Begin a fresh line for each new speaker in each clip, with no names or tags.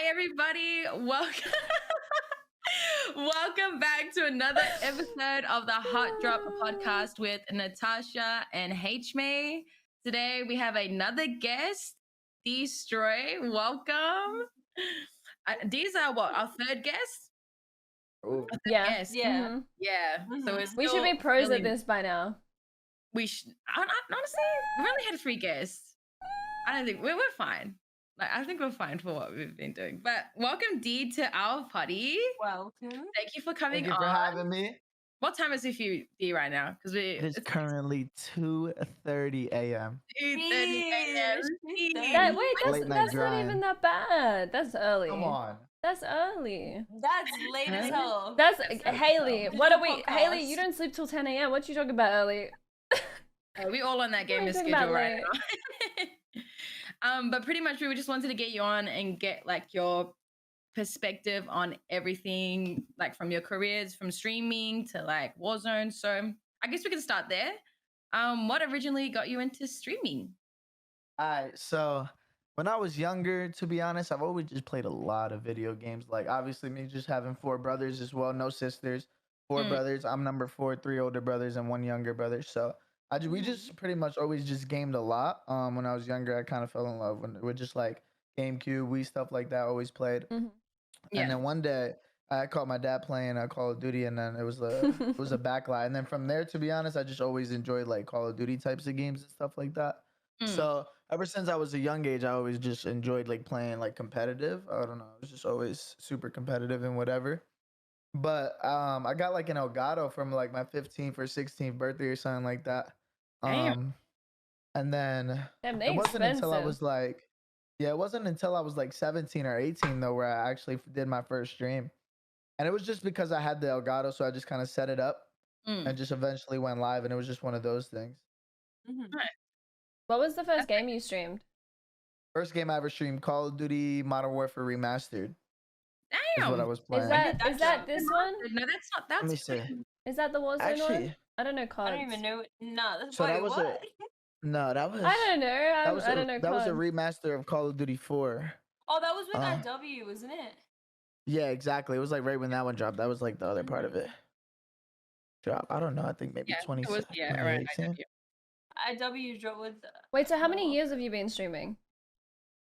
everybody. Welcome. Welcome back to another episode of the Hot Drop podcast with Natarsha and Hmay. Today we have another guest, Destroy. Welcome. These are what, our third guest?
Oh.
Yeah.
Guest.
Yeah.
Yeah. So it's
We should be pros at this by now.
We should. Honestly, we've only had 3 guests. I don't think we're fine. Like, I think we're fine for what we've been doing. But welcome, Dee, to our party.
Welcome.
Thank you for coming
Thank you for having me.
What time is it for you, Dee, right now? Because
It's currently 2:30 a.m.
2:30 a.m.
Wait, that's not even that bad. That's early.
Come on.
That's early.
That's late as hell.
That's Haley. What are we? Haley, you don't sleep till 10 a.m. What you talking about early?
Yeah, we all on that game schedule right now. But pretty much we just wanted to get you on and get like your perspective on everything, like from your careers, from streaming to like Warzone. So I guess we can start there. What originally got you into streaming?
Alright, so when I was younger, to be honest, I've always just played a lot of video games. Like obviously me just having 4 brothers as well, no sisters, 4 brothers. I'm number 4, 3 older brothers and 1 younger brother. So we just pretty much always just gamed a lot. When I was younger, I kind of fell in love with just like GameCube, Wii, stuff like that. Always played.
Yeah.
And then one day I caught my dad playing Call of Duty, and then it was a backlight. And then from there, to be honest, I just always enjoyed like Call of Duty types of games and stuff like that. So ever since I was a young age, I always just enjoyed like playing like competitive. I don't know, I was just always super competitive and whatever. But I got like an Elgato from like my 15th or 16th birthday or something like that. And then it wasn't until I was like, it wasn't until I was like 17 or 18 though where I actually did my first stream. And it was just because I had the Elgato, so I just kind of set it up and just eventually went live, and it was just one of those things.
What was the first game you streamed?
First game I ever streamed, Call of Duty Modern Warfare Remastered.
Damn.
Is what I was playing.
Is that this one?
No, that's not. That's
Let me see.
Is that the Warzone one? I don't know cards.
I don't even know. No, that's
So that was
what?
No, that was.
I don't know. I don't know.
That was a remaster of Call of Duty 4.
Oh, that was with IW, wasn't it?
Yeah, exactly. It was like right when that one dropped. That was like the other part of it. Drop. I don't know. I think maybe 2017.
Yeah, around
IW dropped with.
Wait, so how many years have you been streaming?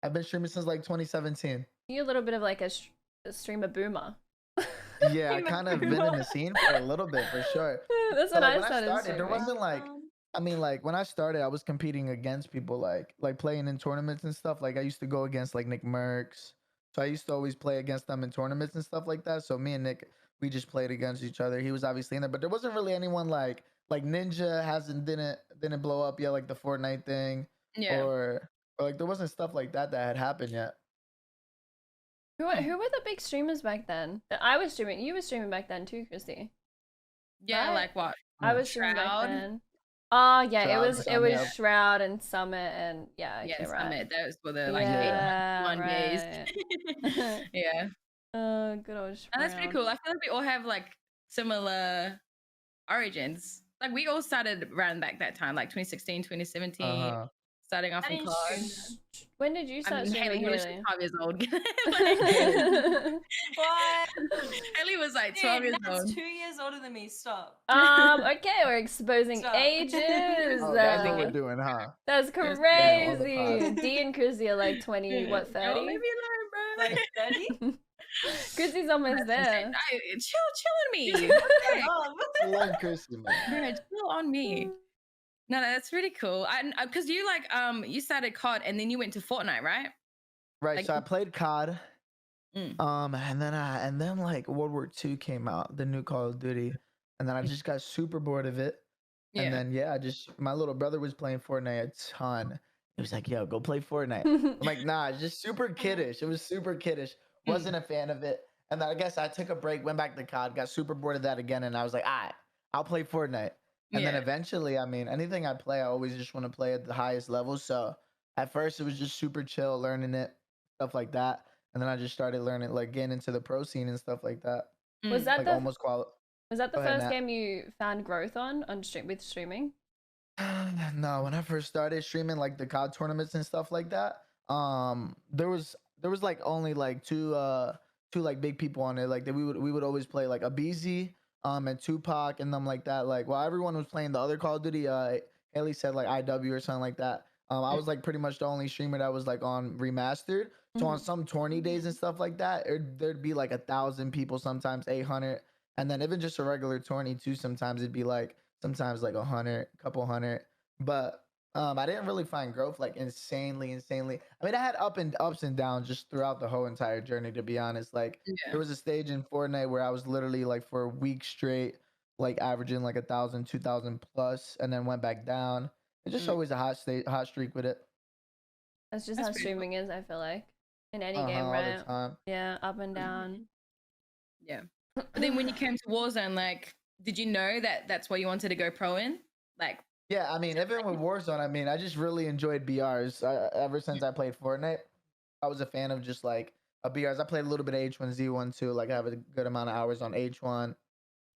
I've been streaming since like 2017.
You're a little bit of like a streamer boomer.
Yeah, I kind of been in the scene for a little bit, for sure.
That's
So,
when
like,
I started.
there wasn't like, I mean, like when I started, I was competing against people like playing in tournaments and stuff. Like I used to go against like Nick Merckx. So I used to always play against them in tournaments and stuff like that. So me and Nick, we just played against each other. He was obviously in there, but there wasn't really anyone like Ninja didn't blow up yet, like the Fortnite thing.
Yeah.
Or like there wasn't stuff like that had happened yet.
Who were the big streamers back then? I was streaming. You were streaming back then too, Qrissy.
Yeah,
right?
Like what?
I was streaming back then. Oh yeah,
Shroud,
it was Shroud and Summit and
Yeah,
right.
Summit. Those were the like
Yeah,
1 days. Yeah.
Good old Shroud.
And that's pretty cool. I feel like we all have like similar origins. Like we all started around back that time, like 2016, 2017. Starting off in class.
When did you start streaming,
Haley?
Haley?
5 years old.
What?
Haley was like 12 years
Nat's
old.
2 years older than me. Stop.
Okay, we're exposing
Stop.
ages.
Oh, that's what we're doing, huh?
That's
all the
crazy. Dee and Qrissy are like 20, what, 30?
Oh, maybe bro.
Like 30?
Qrissy's almost there.
Chill on me.
I love Qrissy, man.
Yeah, chill on me. No, that's really cool. Because you like you started COD and then you went to Fortnite, right?
Right.
Like-
So I played COD. And then like World War II came out, the new Call of Duty, and then I just got super bored of it. And then my little brother was playing Fortnite a ton. He was like, "Yo, go play Fortnite." I'm like, "Nah, it's just super kiddish." It was super kiddish. Wasn't a fan of it. And then I guess I took a break, went back to COD, got super bored of that again, and I was like, I'll play Fortnite. And then eventually, I mean, anything I play, I always just want to play at the highest level. So at first, it was just super chill, learning it, stuff like that. And then I just started learning, like getting into the pro scene and stuff like that.
Was that
like
the
almost
Was that the
Go ahead,
first
Nat.
game you found growth on with streaming?
No, when I first started streaming like the COD tournaments and stuff like that, there was there was like only like two like big people on it. Like that we would always play like a BZ and Tupac and them like that. Like while everyone was playing the other Call of Duty, Haley said like IW or something like that. I was like pretty much the only streamer that was like on remastered. So on some tourney days and stuff like that, there'd be like 1,000 people, sometimes 800, and then even just a regular tourney too. Sometimes it'd be like sometimes like 100, couple hundred. But I didn't really find growth like insanely. I mean, I had ups and downs just throughout the whole entire journey. To be honest, like there was a stage in Fortnite where I was literally like for a week straight, like averaging like 1,000, 2,000 plus, and then went back down. It's just always a hot streak with it.
That's just how streaming is, I feel like. In any game,
All
right?
the time.
Yeah, up and down.
Yeah. But then when you came to Warzone, like, did you know that that's what you wanted to go pro in? Like,
Yeah, I mean, even with Warzone, I mean, I just really enjoyed BRs. Ever since I played Fortnite, I was a fan of just like a BRs. I played a little bit of H1Z1 too. Like, I have a good amount of hours on H1,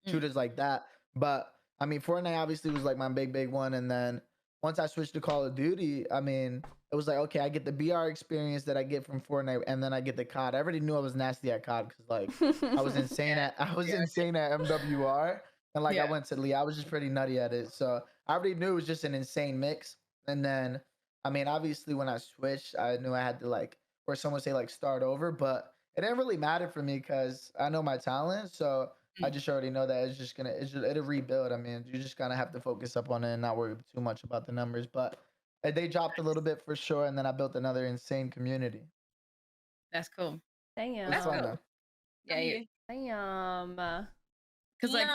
shooters like that. But I mean, Fortnite obviously was like my big one. And then once I switched to Call of Duty, I mean, it was like, okay, I get the BR experience that I get from Fortnite, and then I get the COD. I already knew I was nasty at COD because like I was insane at MWR, and like I went to Lee. I was just pretty nutty at it, so I already knew it was just an insane mix. And then, I mean, obviously when I switched, I knew I had to like, or someone say like start over, but it didn't really matter for me because I know my talent, so I just already know that it'll rebuild. I mean, you just kind of have to focus up on it and not worry too much about the numbers. But they dropped a little bit for sure, and then I built another insane community.
that's cool.
Damn.
That's fun though.
Yeah.
Damn.
Because like,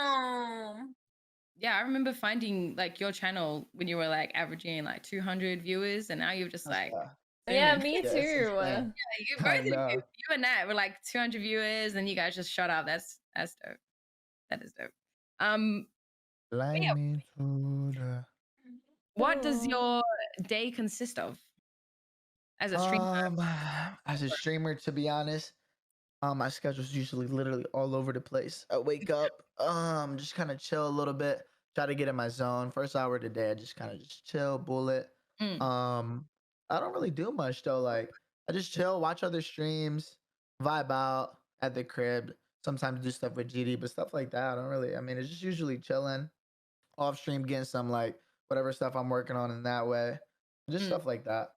yeah, I remember finding like your channel when you were like averaging like 200 viewers, and now you're just like,
Yeah,
booming.
me too.
You both, you and Nat were like 200 viewers, and you guys just shot up. That's dope. That is dope.
Fly me to the...
What does your day consist of as a streamer?
As a streamer, to be honest, my schedule's usually literally all over the place. I wake up, just kind of chill a little bit, try to get in my zone. First hour of the day, I just kind of just chill, bullet. I don't really do much though. Like I just chill, watch other streams, vibe out at the crib. Sometimes do stuff with GD, but stuff like that, I don't really. I mean, it's just usually chilling, off stream, getting some like whatever stuff I'm working on in that way, just stuff like that.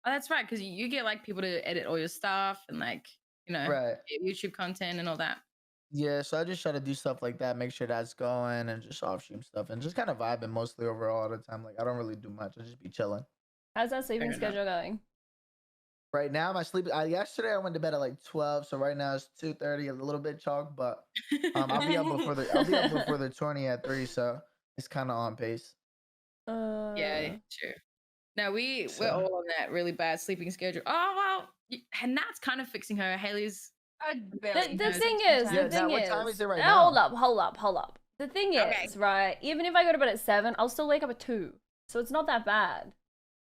Oh, that's right, because you get like people to edit all your stuff and like YouTube content and all that.
Yeah, so I just try to do stuff like that, make sure that's going, and just off stream stuff, and just kind of vibing mostly overall all the time. Like I don't really do much. I just be chilling.
How's that sleeping schedule going?
Right now, my sleep. Yesterday I went to bed at like 12, so right now it's 2:30, a little bit chalk, but I'll be up before the tourney at 3, so it's kind of on pace.
Yeah, true. No, we're all on that really bad sleeping schedule. Oh well, and Nat's kind of fixing her. Haley's.
The thing is,
what time is it right now?
Hold up. The thing is, right? Even if I go to bed at 7, I'll still wake up at 2, so it's not that bad.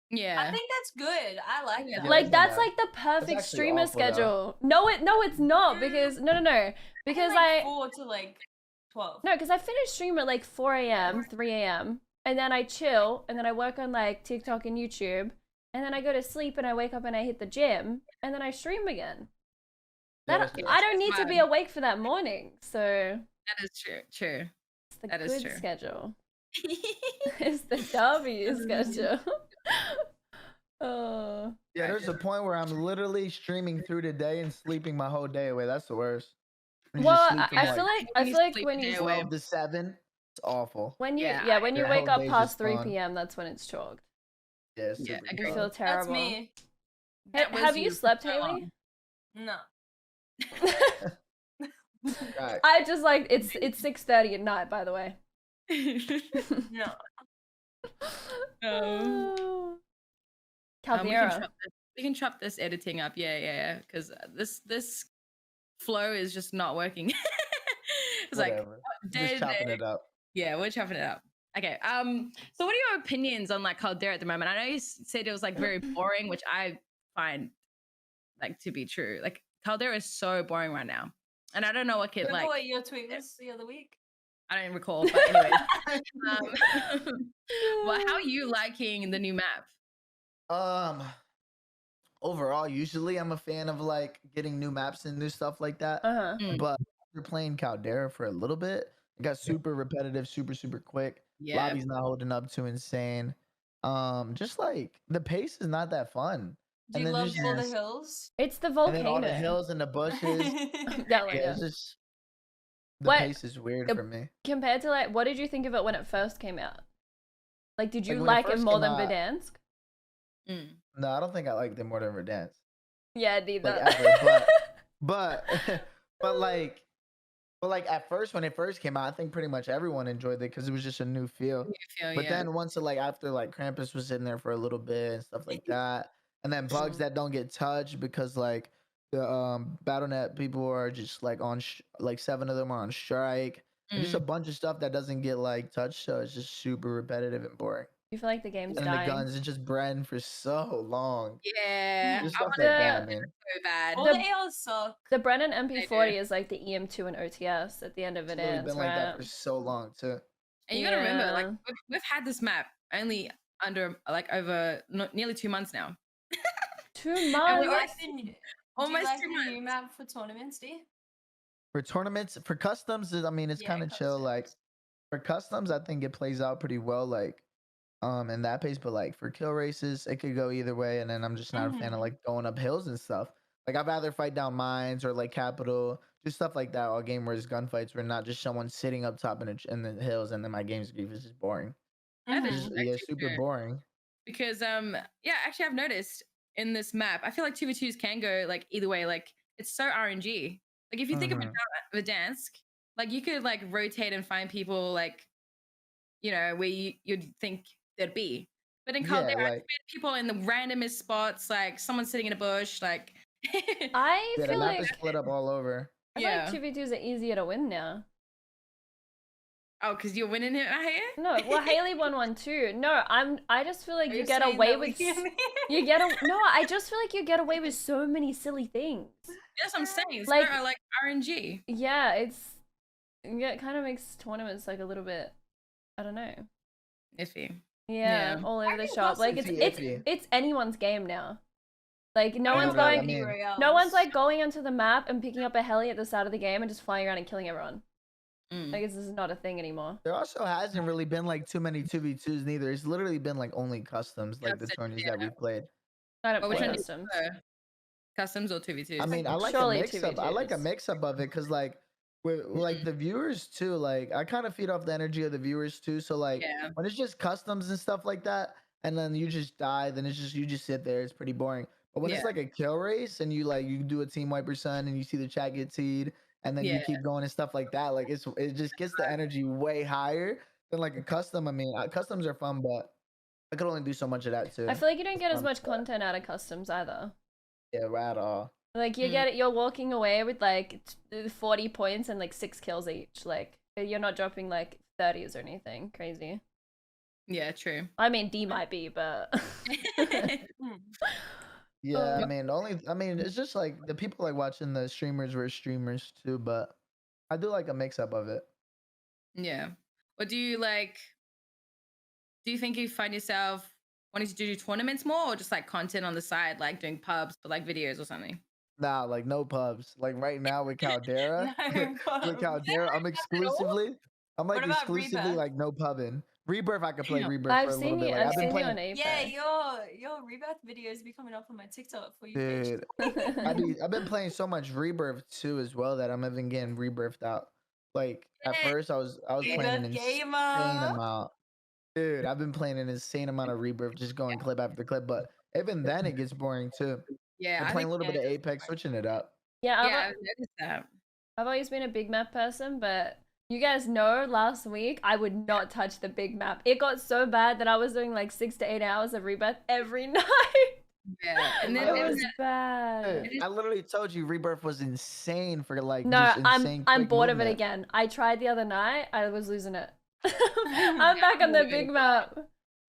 Yeah,
I think that's good. I like that.
Like that's like the perfect streamer schedule. No, it's not because no. Because
like 4 to like 12.
No, because I finish stream at like 4 a.m., 3 a.m. and then I chill, and then I work on like TikTok and YouTube, and then I go to sleep, and I wake up and I hit the gym, and then I stream again. I don't need to be awake for that morning, so.
That is true.
It's the good schedule. It's the W schedule.
Yeah, there's a point where I'm literally streaming through the day and sleeping my whole day away. That's the worst.
Well, I feel like when you
12 to 7, it's awful.
When you when you wake up past 3 p.m., that's when it's chalked.
Yes,
you feel terrible.
That's me.
Have you slept, Haley?
No.
Right.
I just like it's 6:30 at night, by the way.
No.
Caldera.
We can chop this editing up, yeah, because this flow is just not working. It's
whatever.
Like
just chopping it up.
Yeah, we're chopping it up. Okay. So what are your opinions on like Caldera at the moment? I know you said it was like very boring, which I find like to be true. Like Caldera is so boring right now, and I don't know what kid like.
What your tweet was the other week?
I don't recall, but anyway. Well, how are you liking the new map?
overall, usually I'm a fan of like getting new maps and new stuff like that.
Mm.
But after playing Caldera for a little bit, it got super repetitive, super quick.
Yeah.
Lobby's not holding up too insane. Just like the pace is not that fun.
Do
And
you
then
love
just
all the hills?
It's the
and
volcano.
then all the hills and the bushes.
Yeah, like,
Yeah, it's just the
What-
pace is weird for me.
compared to like, what did you think of it when it first came out? Like, did you
Like, when it
like it
first
more
came
than
out-
Verdansk?
Mm.
No, I don't think I liked it more than Verdansk.
Yeah, neither.
Like ever, but but like at first when it first came out, I think pretty much everyone enjoyed it because it was just a new feel.
You feel,
But
yeah.
then once it like after like Krampus was in there for a little bit and stuff like that, and then bugs that don't get touched because like the BattleNet people are just like on like 7 of them are on strike, and just a bunch of stuff that doesn't get like touched, so it's just super repetitive and boring.
You feel like the game's
And then the
dying.
guns, it's just bred for so long.
Yeah.
Just
I
stuff
want
like
the-
that, I mean.
so bad.
All
The-
the ARs suck.
The Brennan
They
MP40
do.
is like the EM2 and OTS at the end of
It's
it
literally
ends,
been like that
right?
for so long too.
And you gotta remember, like
Yeah.
we've had this map only under like over nearly 2 months now.
2
And
months.
Do
we
you
were
like the, do
almost
you like
2
the new
months.
map for tournaments, D?
For tournaments, for customs, I mean, it's
Yeah,
kind of chill. Like
customs.
for customs, I think it plays out pretty well. Like in that pace, but like for kill races, it could go either way. And then I'm just not a fan of like going up hills and stuff. Like I'd rather fight down mines or like capital, just stuff like that. All game where it's gunfights, where not just someone sitting up top in the hills, and then my game's grief is just boring.
That
Mhm.
is
Just,
actually
yeah, super
true.
boring.
Because yeah, actually I've noticed in this map, I feel like 2v2s can go like either way. Like it's so RNG. Like if you think about Verdansk, like you could like rotate and find people like, you know, where you'd think there'd be. But in
Yeah,
Caldera, I
like
find people in the randomest spots, like someone sitting in a bush, like
I
yeah, the
feel
map
like
is split up all over.
I feel
yeah.
like 2v2s are easier to win now.
Oh, because you're winning it right here?
No, well Haley won one too. No, I just feel like
Are
you
you
get
saying
away
that we
with
can-
no, I just feel like you get away with so many silly things.
That's what I'm saying. It's
Like-
like RNG.
Yeah, it kind of makes tournaments like a little bit, I don't know.
Iffy.
Yeah,
Yeah.
all over
I
the
think
shop. Like
customs
it's
are iffy.
it's anyone's game now. Like no
I
one's
don't know,
going
I mean-
Royales.
no one's like going onto the map and picking up a heli at the start of the game and just flying around and killing everyone.
Mm.
Like this is not a thing anymore.
There also hasn't really been like too many 2v2s neither. It's literally been like only customs, like the
Customs,
tournaments
yeah.
that we've played.
I don't
But which
play
one do you
customs.
prefer? Customs or 2v2s?
I mean, I like a
Surely
mix up. I like a
2v2s.
mix up of it because like with like the viewers too. Like I kind of feed off the energy of the viewers too. So like
Yeah.
when it's just customs and stuff like that, and then you just die, then it's just you just sit there. It's pretty boring. But when it's
Yeah.
like a kill race and you do a team wiper son and you see the chat get teed and then you
Yeah.
keep going and stuff like that, like it just gets the energy way higher than like a custom. I mean, customs are fun, but I could only do so much of that too.
I feel like you don't get as
fun
much
stuff.
content out of customs either.
Yeah, right all.
Like you
Mm.
get it, you're walking away with like 40 points and like 6 kills each. Like you're not dropping like 30s or anything crazy.
Yeah, true.
I mean, D might be, but
Yeah,
Um,
I mean, it's just like the people like watching the streamers were streamers too, but I do like a mix up of it.
Yeah. Or do you like? Do you think you find yourself wanting to do tournaments more, or just like content on the side, like doing pubs or like videos or something?
Nah, like no pubs. Like right now with Caldera,
No
with
pubs.
Caldera, I'm like
What about
exclusively
Rebirth?
like no pubbing. Rebirth, I could play
Damn.
Rebirth
I've
for a little
seen
bit.
you.
Like
I've
I've been
seen you
playing,
on Apex.
Yeah, your Rebirth videos be coming up on my TikTok for you page.
dude. I've been playing so much Rebirth too as well that I'm even getting rebirthed out. Like at
Yeah.
first, I was playing an
Rebirth
insane
gamer.
amount. Dude, I've been playing an insane amount of Rebirth, just going clip after clip. But even then, it gets boring too.
Yeah,
I'm
I
playing a
think
little bit of
yeah,
Apex, switching it up.
Yeah,
yeah, I've noticed that.
I've always been a big map person, but you guys know last week I would not touch the big map. It got so bad that I was doing like 6 to 8 hours of Rebirth every night.
Yeah, and then
It
Oh,
was bad.
Dude, I literally told you Rebirth was insane for like
No,
just insane
I'm
quick
bored of it
movement.
again. I tried the other night. I was losing it. I'm back on the big map.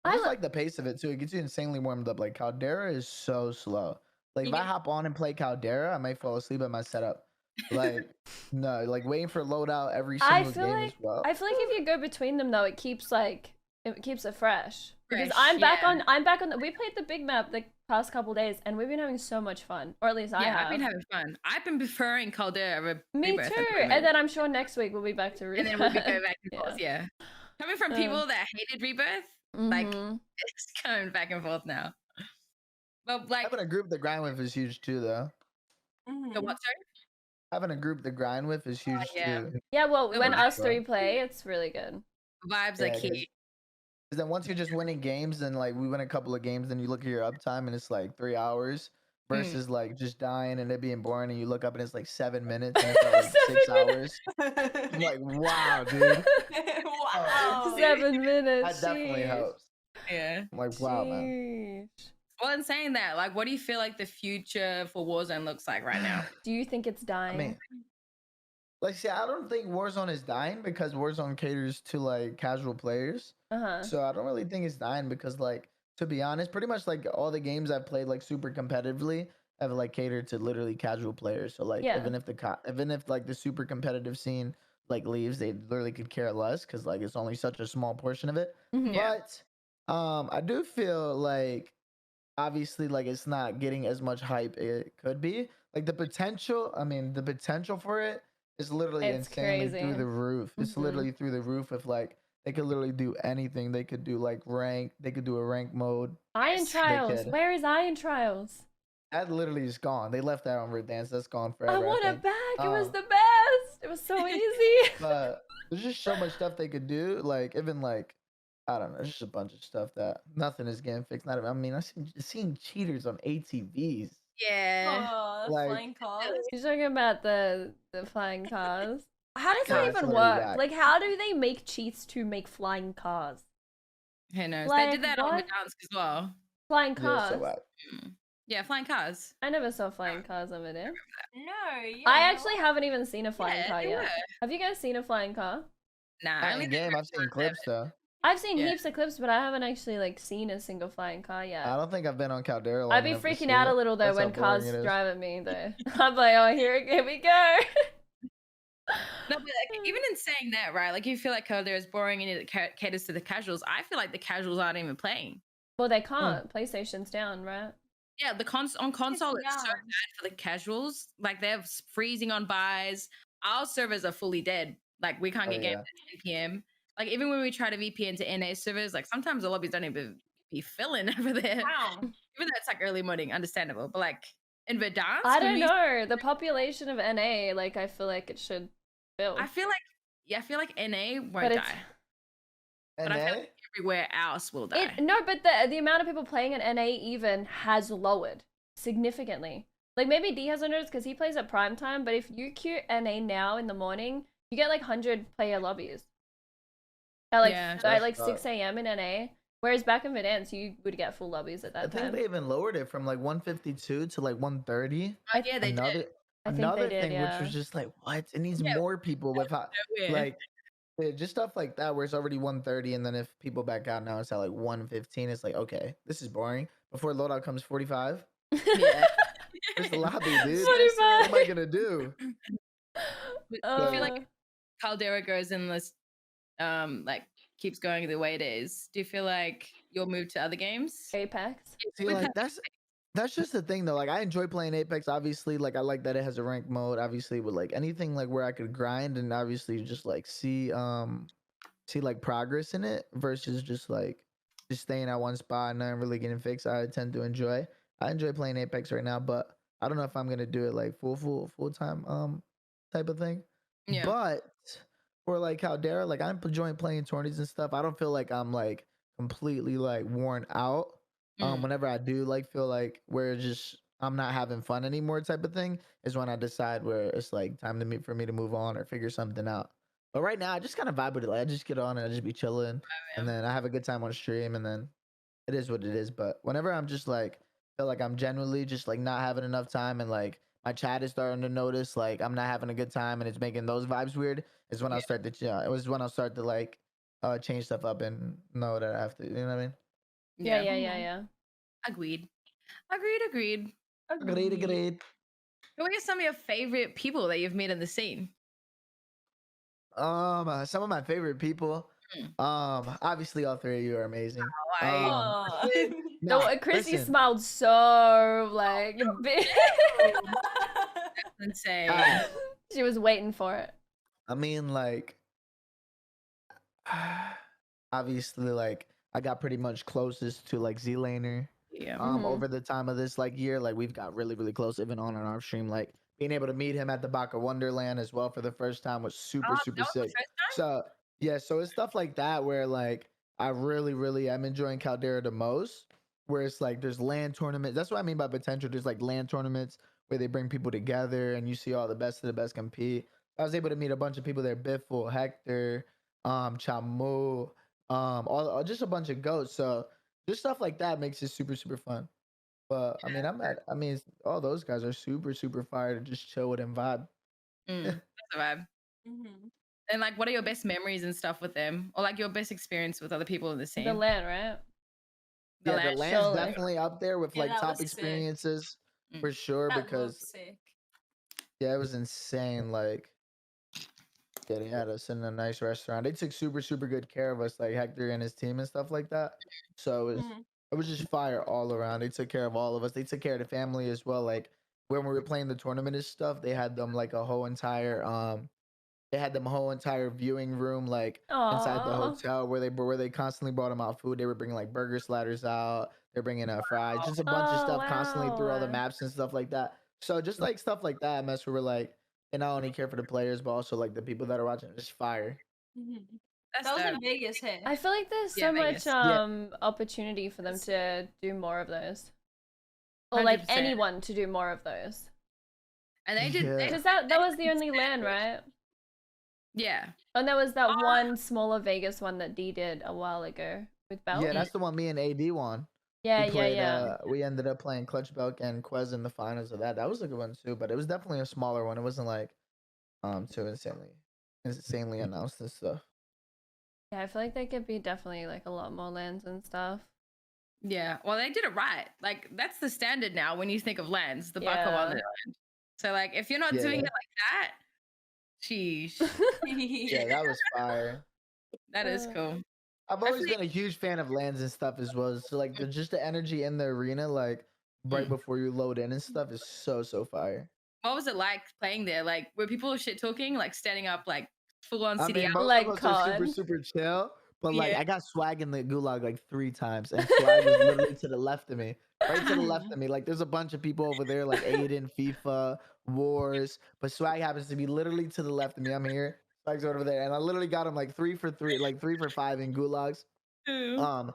I
I
just
li-
like the pace of it too. It gets you insanely warmed up. Like Caldera is so slow. Like if I
Yeah.
hop on and play Caldera, I might fall asleep at my setup. Like no, like waiting for loadout every
I
single
feel
game
like
as well.
I feel like if you go between them though, it keeps it fresh. Because
Fresh,
I'm back
yeah.
on we played the big map. past couple days, and we've been having so much fun, or at least I have.
I've been having fun. I've been preferring Caldera over
Me
Rebirth at the
too.
moment.
And then I'm sure next week we'll be back to Rebirth.
And then we'll be going back and forth. Yeah. Coming from people that hated Rebirth, like it's going back and forth now. But like
having a group to grind with is huge too, though.
the what, sorry?
Having a group to grind with is huge too.
Yeah, well,
The
when
vibes,
us three play, it's really good.
Vibes are key.
Because then once you're just winning games, and like we win a couple of games, then you look at your uptime and it's like 3 hours versus like just dying and it being boring, and you look up and it's like 7 minutes and it's like 6 hours. I'm like, wow, dude.
Wow.
7 minutes.
That definitely helps.
Yeah.
I'm like, wow, man.
Well, in saying that, like, what do you feel like the future for Warzone looks like right now?
Do you think it's dying?
I mean, like, see, I don't think Warzone is dying because Warzone caters to like casual players. So I don't really think it's dying because, like, to be honest, pretty much like all the games I've played like super competitively have like catered to literally casual players. So like even if like the super competitive scene like leaves, they literally could care less because like it's only such a small portion of it. But I do feel like obviously like it's not getting as much hype it could be. Like the potential for it is literally insanely through the roof. It's literally through the roof of like they could literally do anything. They could do like rank. They could do a rank mode.
Iron Trials. Where is Iron Trials?
That literally is gone. They left that on Verdansk. That's gone forever.
I want it back. It was the best. It was so easy.
But there's just so much stuff they could do. Like even like I don't know. There's just a bunch of stuff that nothing is getting fixed. I mean, I've seen cheaters on ATVs.
Yeah.
Oh,
Like,
flying cars.
You're talking about the flying cars. How does that even work?
Whack.
Like, how do they make cheats to make flying cars?
Who knows?
Like,
they did that on
what?
Verdansk as well.
Flying cars?
Yeah, so whack.
Yeah, flying cars.
I never saw flying cars over there.
No,
I actually haven't even seen a flying car
they
yet.
were.
Have you guys seen a flying car?
Nah,
Not
only
in game. I've seen clips though.
I've seen heaps of clips, but I haven't actually like seen a single flying car yet.
I don't think I've been on Caldera.
I'd be freaking out a little though when cars drive at me though. I'm like, oh, here we go.
No, but like, even in saying that, right? Like you feel like Caldera is boring and it caters to the casuals. I feel like the casuals aren't even playing.
Well, they can't. PlayStation's down, right?
Yeah, on console it's so bad for the casuals. Like they're freezing on buys. Our servers are fully dead. Like we can't get games at 10 p.m. Like even when we try to VPN to NA servers, like sometimes the lobbies don't even be filling over there.
Wow.
Even though it's like early morning, understandable. But like in Verdansk,
I don't know. The population of NA, like I feel like it should fill.
I feel like NA won't die. But I feel like everywhere else will die.
No, but the amount of people playing in NA even has lowered significantly. Like maybe D hasn't noticed because he plays at prime time, but if you queue NA now in the morning, you get like 100 player lobbies. At like 6 a.m. in NA. Whereas back in Verdansk, you would get full lobbies at that time.
I think they even lowered it from like 152 to like 130.
Yeah, they did.
Another thing, which was just like, what? It needs more people with like just stuff like that where it's already 130, and then if people back out now, it's at like 115. It's like, okay, this is boring. Before loadout comes 45.
Yeah.
There's the lobby, dude.
45.
What am I gonna do?
I feel like Caldera goes in this like keeps going the way it is. Do you feel like you'll move to other games?
Apex.
See, like that's just the thing though. Like I enjoy playing Apex, obviously. Like I like that it has a rank mode, obviously, with like anything like where I could grind and obviously just like see like progress in it versus just staying at one spot and not really getting fixed. I enjoy playing Apex right now, but I don't know if I'm gonna do it like full time type of thing. Yeah. But for like Caldera, like I'm enjoying playing tourneys and stuff. I don't feel like I'm like completely like worn out. Whenever I do like feel like where it's just I'm not having fun anymore type of thing is when I decide where it's like time for me to move on or figure something out. But right now I just kind of vibe with it. Like I just get on and I just be chilling, and then I have a good time on stream, and then it is what it is. But whenever I'm just like feel like I'm genuinely just like not having enough time, and like my chat is starting to notice like I'm not having a good time and it's making those vibes weird, is when I'll start to it was when I'll start to like change stuff up and know that I have to, you know what I mean?
Yeah.
Agreed.
Agreed.
What are some of your favorite people that you've met in the scene?
Some of my favorite people. Obviously all three of you are amazing. Nah,
Qrissy
listen.
smiled so like big.
Insane.
She was waiting for it.
I mean, like, obviously, like, I got pretty much closest to like Z-Laner.
Yeah.
Over the time of this like year, like we've got really, really close, even on our stream. Like being able to meet him at the Baka Wonderland as well for the first time was super,
Oh,
super
that was the
sick.
first time?
So yeah, so it's stuff like that where like I really, really am enjoying Caldera the most. Where it's like there's LAN tournaments. That's what I mean by potential. There's like LAN tournaments where they bring people together and you see all the best of the best compete. I was able to meet a bunch of people there: Biffle, Hector, Chamu, all just a bunch of goats. So just stuff like that makes it super, super fun. But I mean, all those guys are super, super fire to just chill with and vibe.
That's a vibe. And like, what are your best memories and stuff with them, or like your best experience with other people in the scene?
The LAN, right?
The
LAN?
land's
Surely.
definitely up there with
Yeah,
like
that
top
was sick.
experiences for sure
That
because
looked sick.
yeah, it was insane. Like, yeah, they had us in a nice restaurant. They took super, super good care of us, like Hector and his team and stuff like that. So it was just fire all around. They took care of all of us. They took care of the family as well. Like when we were playing the tournament and stuff, they had them like a whole entire they had them a whole entire viewing room like inside the
Aw.
hotel where they constantly brought them out food. They were bringing like burger sliders out. They're bringing fries, just a bunch of
Oh,
stuff constantly through all the
wow.
maps and stuff like that. So just like stuff like that, mess where we're like, they not only care for the players but also like the people that are watching. Just fire.
That's
That was in
dope.
Vegas, hey?
I feel like there's
Yeah,
so much
Vegas.
opportunity for them to do more of those. Or like
100%.
anyone to do more of those.
And they did.
Yeah.
They,
Because that was the only LAN, right?
yeah.
And there was that one smaller Vegas one that D did a while ago with Bell.
Yeah, that's the one me and AD won.
Yeah,
We played,
yeah.
we ended up playing Clutch Belk and Quez in the finals of that. That was a good one too, but it was definitely a smaller one. It wasn't like too insanely announced and stuff.
Yeah, I feel like there could be definitely like a lot more LANs and stuff.
Yeah. Well, they did it right. Like that's the standard now when you think of lands, the Baka
Yeah.
Wonderland. So like, if you're not doing it like that, sheesh,
Yeah, that was fire.
that is cool.
I've always been a huge fan of lands and stuff as well. So like just the energy in the arena, like right before you load in and stuff, is so fire.
What was it like playing there? Like, were people shit talking, like standing up, like full on
I
city
mean,
out?
most
Like
of us are super,
COD.
super chill. But like
Yeah.
I got swag in the gulag like 3 times, and swag was literally to the left of me. Right to the left of me. Like there's a bunch of people over there, like Aiden, FIFA, Wars. But swag happens to be literally to the left of me. I'm here. Swag's over there. And I literally got him like 3 for 3, like 3 for 5 in gulags. And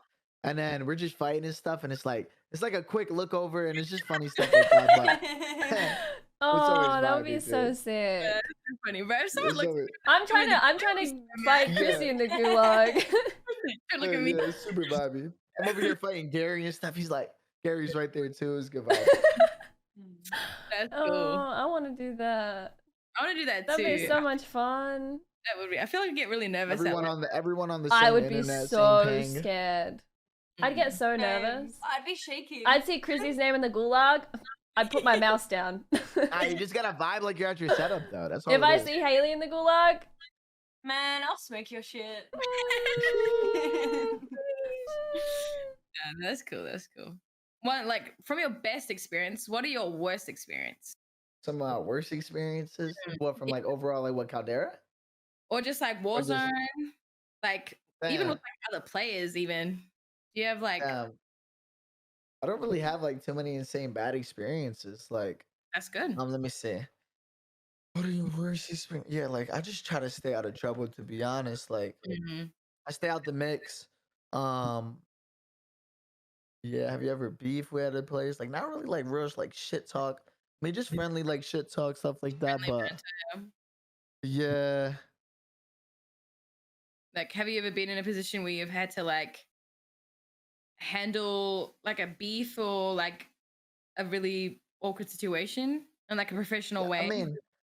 then we're just fighting and stuff, and it's like a quick look over, and it's just funny stuff like that. But
Oh, that would be
vibey,
so
dude.
sick.
That's so funny, bro. If someone
It's
looks
always-
I'm trying to fight Qrissy in the gulag.
look at me.
Yeah, it's super vibey. I'm over here fighting Gary and stuff. He's like, Gary's right there too. It's good vibe.
That's
Oh,
cool.
I want to do that.
I want to do that
That'd
too.
be so much fun.
That would be. I feel like I get really nervous.
Everyone on the same
I would be
internet,
so
same ping.
scared. I'd get so nervous.
I'd be shaking.
I'd see Qrissy's name in the gulag. I'd put my mouse down.
You just gotta vibe like you're at your setup though. That's all.
If I see Haley in the gulag,
Man, I'll smoke your shit.
Yeah, that's cool. That's cool. One, like from your best experience, what are your worst experience?
Some of our worst experiences. What from like overall like what Caldera?
Or just like
Or just-
Warzone, like even
Damn.
with like other players, even. Do you have like
I don't really have like too many insane bad experiences. Like
that's good.
let me see. What are your worst experience? Yeah, like I just try to stay out of trouble to be honest. Like I stay out the mix. Yeah, have you ever beef with other players? Like not really like real like shit talk. I mean just friendly like shit talk, stuff like that.
Friendly
But
banter.
yeah.
Like, have you ever been in a position where you've had to like handle like a beef or like a really awkward situation in like a professional way?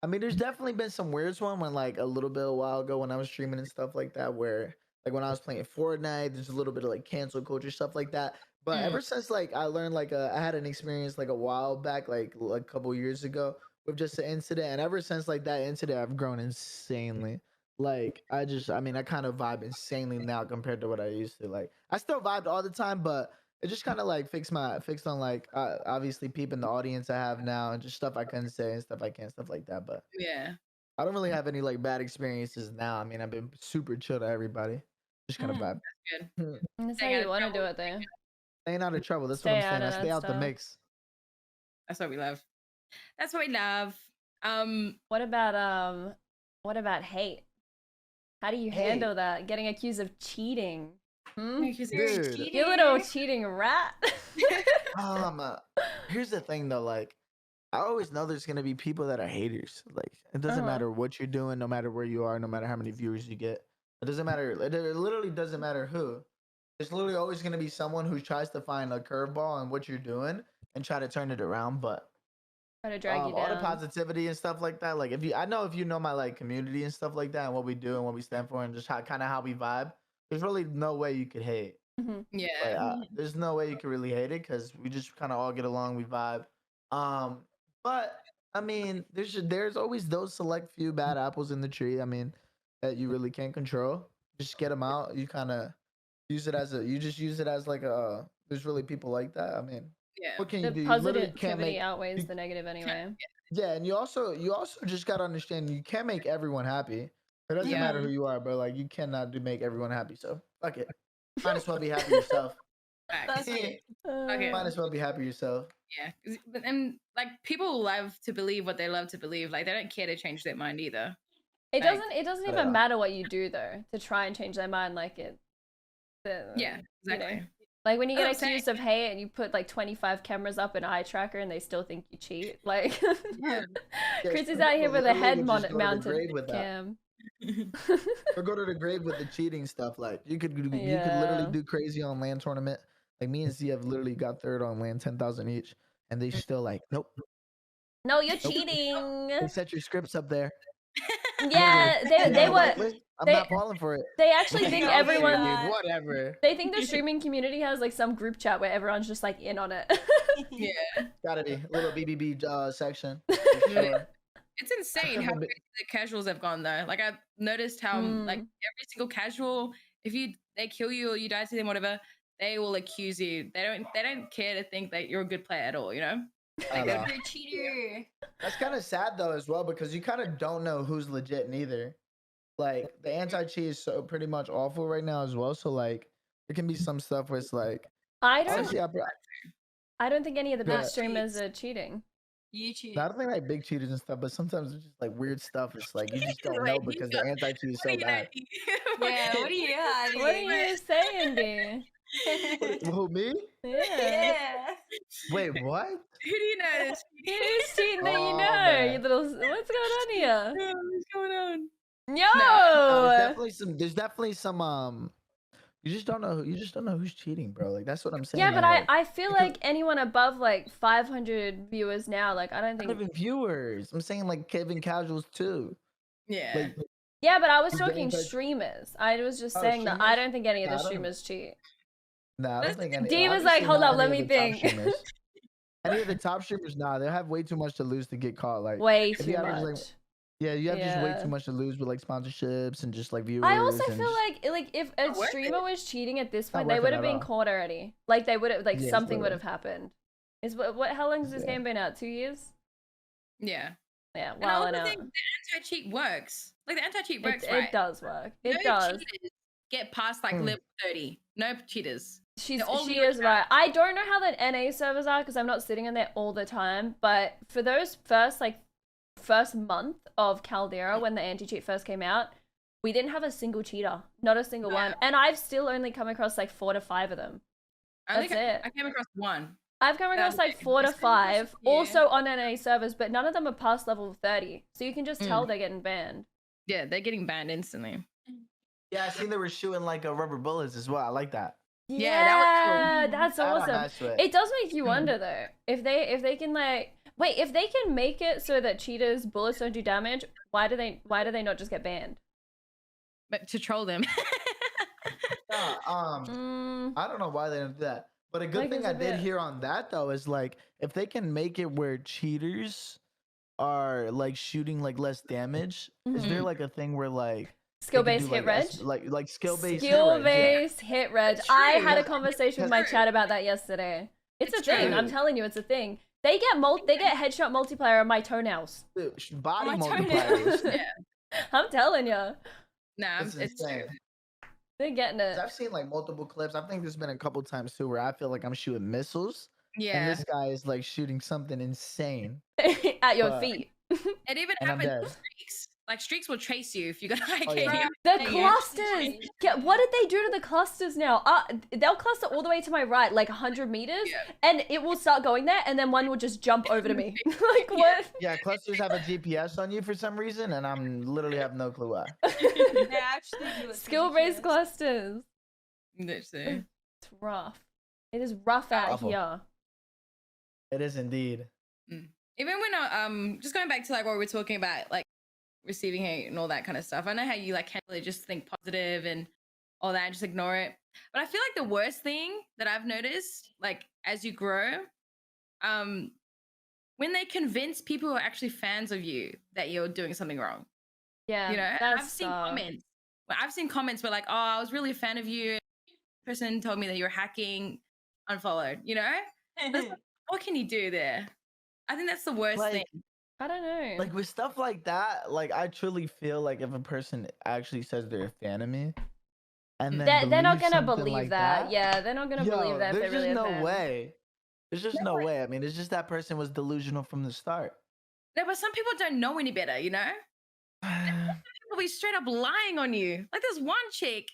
I mean, there's definitely been some weird one when like a little bit a while ago when I was streaming and stuff like that, where like when I was playing Fortnite, there's a little bit of like cancel culture stuff like that. But ever since like I learned like I had an experience like a while back, like a couple years ago with just an incident, and ever since like that incident, I've grown insanely. Like I kind of vibe insanely now compared to what I used to. Like I still vibed all the time, but it just kind of like fixed on like obviously peeping the audience I have now and just stuff I couldn't say and stuff I can't, stuff like that. But
Yeah.
I don't really have any like bad experiences now. I mean, I've been super chill to everybody, just kind of vibe.
Good.
That's how
Staying out
you
of
want to do
trouble.
it, though.
Staying out of trouble. That's
Stay
what I'm
out
saying. I
of
stay
that
out the
stuff.
mix.
That's what we love. That's what we love.
What about hate? How do you handle that? Getting accused of cheating?
Dude.
You little cheating rat.
Here's the thing though, like I always know there's gonna be people that are haters. Like it doesn't matter what you're doing, no matter where you are, no matter how many viewers you get. It doesn't matter. It literally doesn't matter who. There's literally always gonna be someone who tries to find a curveball on what you're doing and try to turn it around. But
Try to drag you
all the
down.
positivity and stuff like that. Like if you know my like community and stuff like that and what we do and what we stand for and just how we vibe. There's really no way you could hate.
Yeah.
Like, there's no way you can really hate it because we just kind of all get along, we vibe. But I mean, there's always those select few bad apples in the tree. I mean, that you really can't control. Just get them out. You kind of use it as like a. There's really people like that. I mean,
Yeah.
what can
The
you do? You literally can't
positivity
make.
outweighs the negative anyway.
Yeah, and you also just gotta understand you can't make everyone happy. It doesn't matter who you are, but like you cannot make everyone happy. So fuck it. Might as well be happy yourself.
Facts.
it.
Okay.
Might as well be happy yourself.
Yeah. And like people love to believe what they love to believe. Like they don't care to change their mind either.
It
Like-
doesn't even matter what you do though to try and change their mind. Like it.
Yeah. Exactly.
You know, like when you get
I'm saying.
accused of hate and you put like 25 cameras up in an eye tracker and they still think you cheat. Like
Yeah.
Chris is
some
out here
people
with a
literally
head
would just go to the
mounted
grave with that.
cam.
Or go to the grave with the cheating stuff. Like you could literally
Yeah.
do crazy on land tournament. Like me and Z have literally got third on land, 10,000 each, and they still like, nope.
No, you're
Nope.
cheating.
They set your scripts up there.
Yeah, they were.
I'm
they-
not falling for it.
They actually think
Yeah,
everyone.
yeah.
Whatever.
They think the streaming community has like some group chat where everyone's just like in on it.
Yeah.
Gotta be a little BBB section. For sure.
It's insane how crazy the casuals have gone though. Like I've noticed how like every single casual, if they kill you or you die to them, whatever, they will accuse you. They don't care to think that you're a good player at all, you know? Like
know.
You're a cheater.
That's kind of sad though as well because you kind of don't know who's legit neither. Like the anti-cheat is so pretty much awful right now as well. So like there can be some stuff where it's like
I don't.
honestly,
I don't think any of the big
Yeah.
streamers are cheating.
You cheat.
I don't think like big cheaters and stuff, but sometimes it's just like weird stuff. It's like you just don't know
Like,
because
you
the anti-cheat is
What
so
are you
bad.
Yeah, what are you hiding?
What are you saying, D?
Who, me?
Yeah.
Yeah.
Wait, what?
Who do you know? That's
Who's cheating that you
Oh,
know?
man.
You little. What's going on here?
What's going on?
Yo.
There's definitely some you just don't know who's cheating, bro. Like that's what I'm saying.
Yeah, but
like,
I feel
because-
like anyone above like 500 viewers now, like I don't
not
think.
even viewers. I'm saying like Kevin casuals too.
Yeah.
Like
Yeah, but I was
Is
talking
anybody-
streamers. I was just
Oh,
saying that I
streamers?
don't think any of the
Nah, I don't-
streamers cheat.
nah, I don't think any.
D was like,
obviously
hold
not
up, let
any
me
of the top
think.
streamers. Any of the top streamers, nah, they have way too much to lose to get caught. Like
Way
if
too
you average,
much.
like, yeah, you have just way
Yeah.
too much to lose with like sponsorships and just like viewers.
I also
and
feel
just-
like if a
Not worth
streamer was cheating at this
Not
point, they
worth
would
it
have
at
been
all.
caught already. Like they would have, like
Yes,
something would
literally.
have happened. Is what? How long has this
Yeah.
game been out? 2 years?
Yeah.
Yeah,
And I
well,
also
and
think the anti-cheat works. Like the anti-cheat
it,
works,
it
right?
does work. It
No
does.
cheaters get past like
Hmm.
level 30. No cheaters.
She
They're all
is right. I don't know how the NA servers are because I'm not sitting in there all the time. But for those first month of Caldera when the anti-cheat first came out, we didn't have a single cheater, not a single one. And I've still only come across like 4 to 5 of them.
I think
That's it.
I came across one.
I've come across like 4 to 5, also on NA servers, but none of them are past level 30. So you can just tell they're getting banned.
Yeah, they're getting banned instantly.
Yeah, I seen they were shooting like rubber bullets as well. I like that.
Yeah, that was cool.
That's
I don't
awesome.
mess with
It does make you wonder though, if they can like wait, if they can make it so that cheaters bullets don't do damage, why do they not just get banned?
But to troll them.
Yeah, I don't know why they don't do that. But a good
Like,
thing
it's
I
a
did
bit-
hear on that though is like if they can make it where cheaters are like shooting like less damage, is there
Mhm.
like a thing where like
Skill-based hit reg?
Like skill-based
Skill-based hit reg. I had a
Yeah.
conversation with my chat about that yesterday. It's a thing.
true.
I'm telling you, it's a thing. They get headshot multiplayer on my toenails.
Dude, body
my
multipliers.
toenails.
I'm telling you.
Nah,
It's
it's
insane.
true.
They're getting it.
I've seen like multiple clips. I think there's been a couple times too where I feel like I'm shooting missiles, and
Yeah.
this guy is like shooting something insane,
At your
but-
feet.
It even
and I'm
happened
dead.
with streaks. Like streaks will chase you if you got like
Oh, yeah.
The
Yeah.
clusters! What did they do to the clusters now? They'll cluster all the way to my right, like 100 meters, and it will start going there, and then one will just jump over to me. Like, what?
Yeah, clusters have a GPS on you for some reason, and I'm literally have no clue why.
They actually do it.
Skill-based clusters.
Literally.
It's rough. It is rough out
Awful.
here.
It is indeed.
Even when just going back to like what we were talking about, like receiving hate and all that kind of stuff. I know how you like can't really just think positive and all that and just ignore it. But I feel like the worst thing that I've noticed, like as you grow, when they convince people who are actually fans of you that you're doing something wrong.
Yeah,
You know,
that's
I've seen comments. I've seen comments where like, oh, I was really a fan of you. Person told me that you were hacking, unfollowed. You know, what can you do there? I think that's the worst
Like-
thing.
I don't know.
Like with stuff like that, like I truly feel like if a person actually says they're a fan of me, and then
they're not
believes
gonna
something
believe
like
that. Yeah, they're not gonna believe that if they're
there's
really a
just
fan.
no way. There's just no way. I mean, it's just that person was delusional from the start.
No, but some people don't know any better. You know, people be straight up lying on you. Like there's one chick.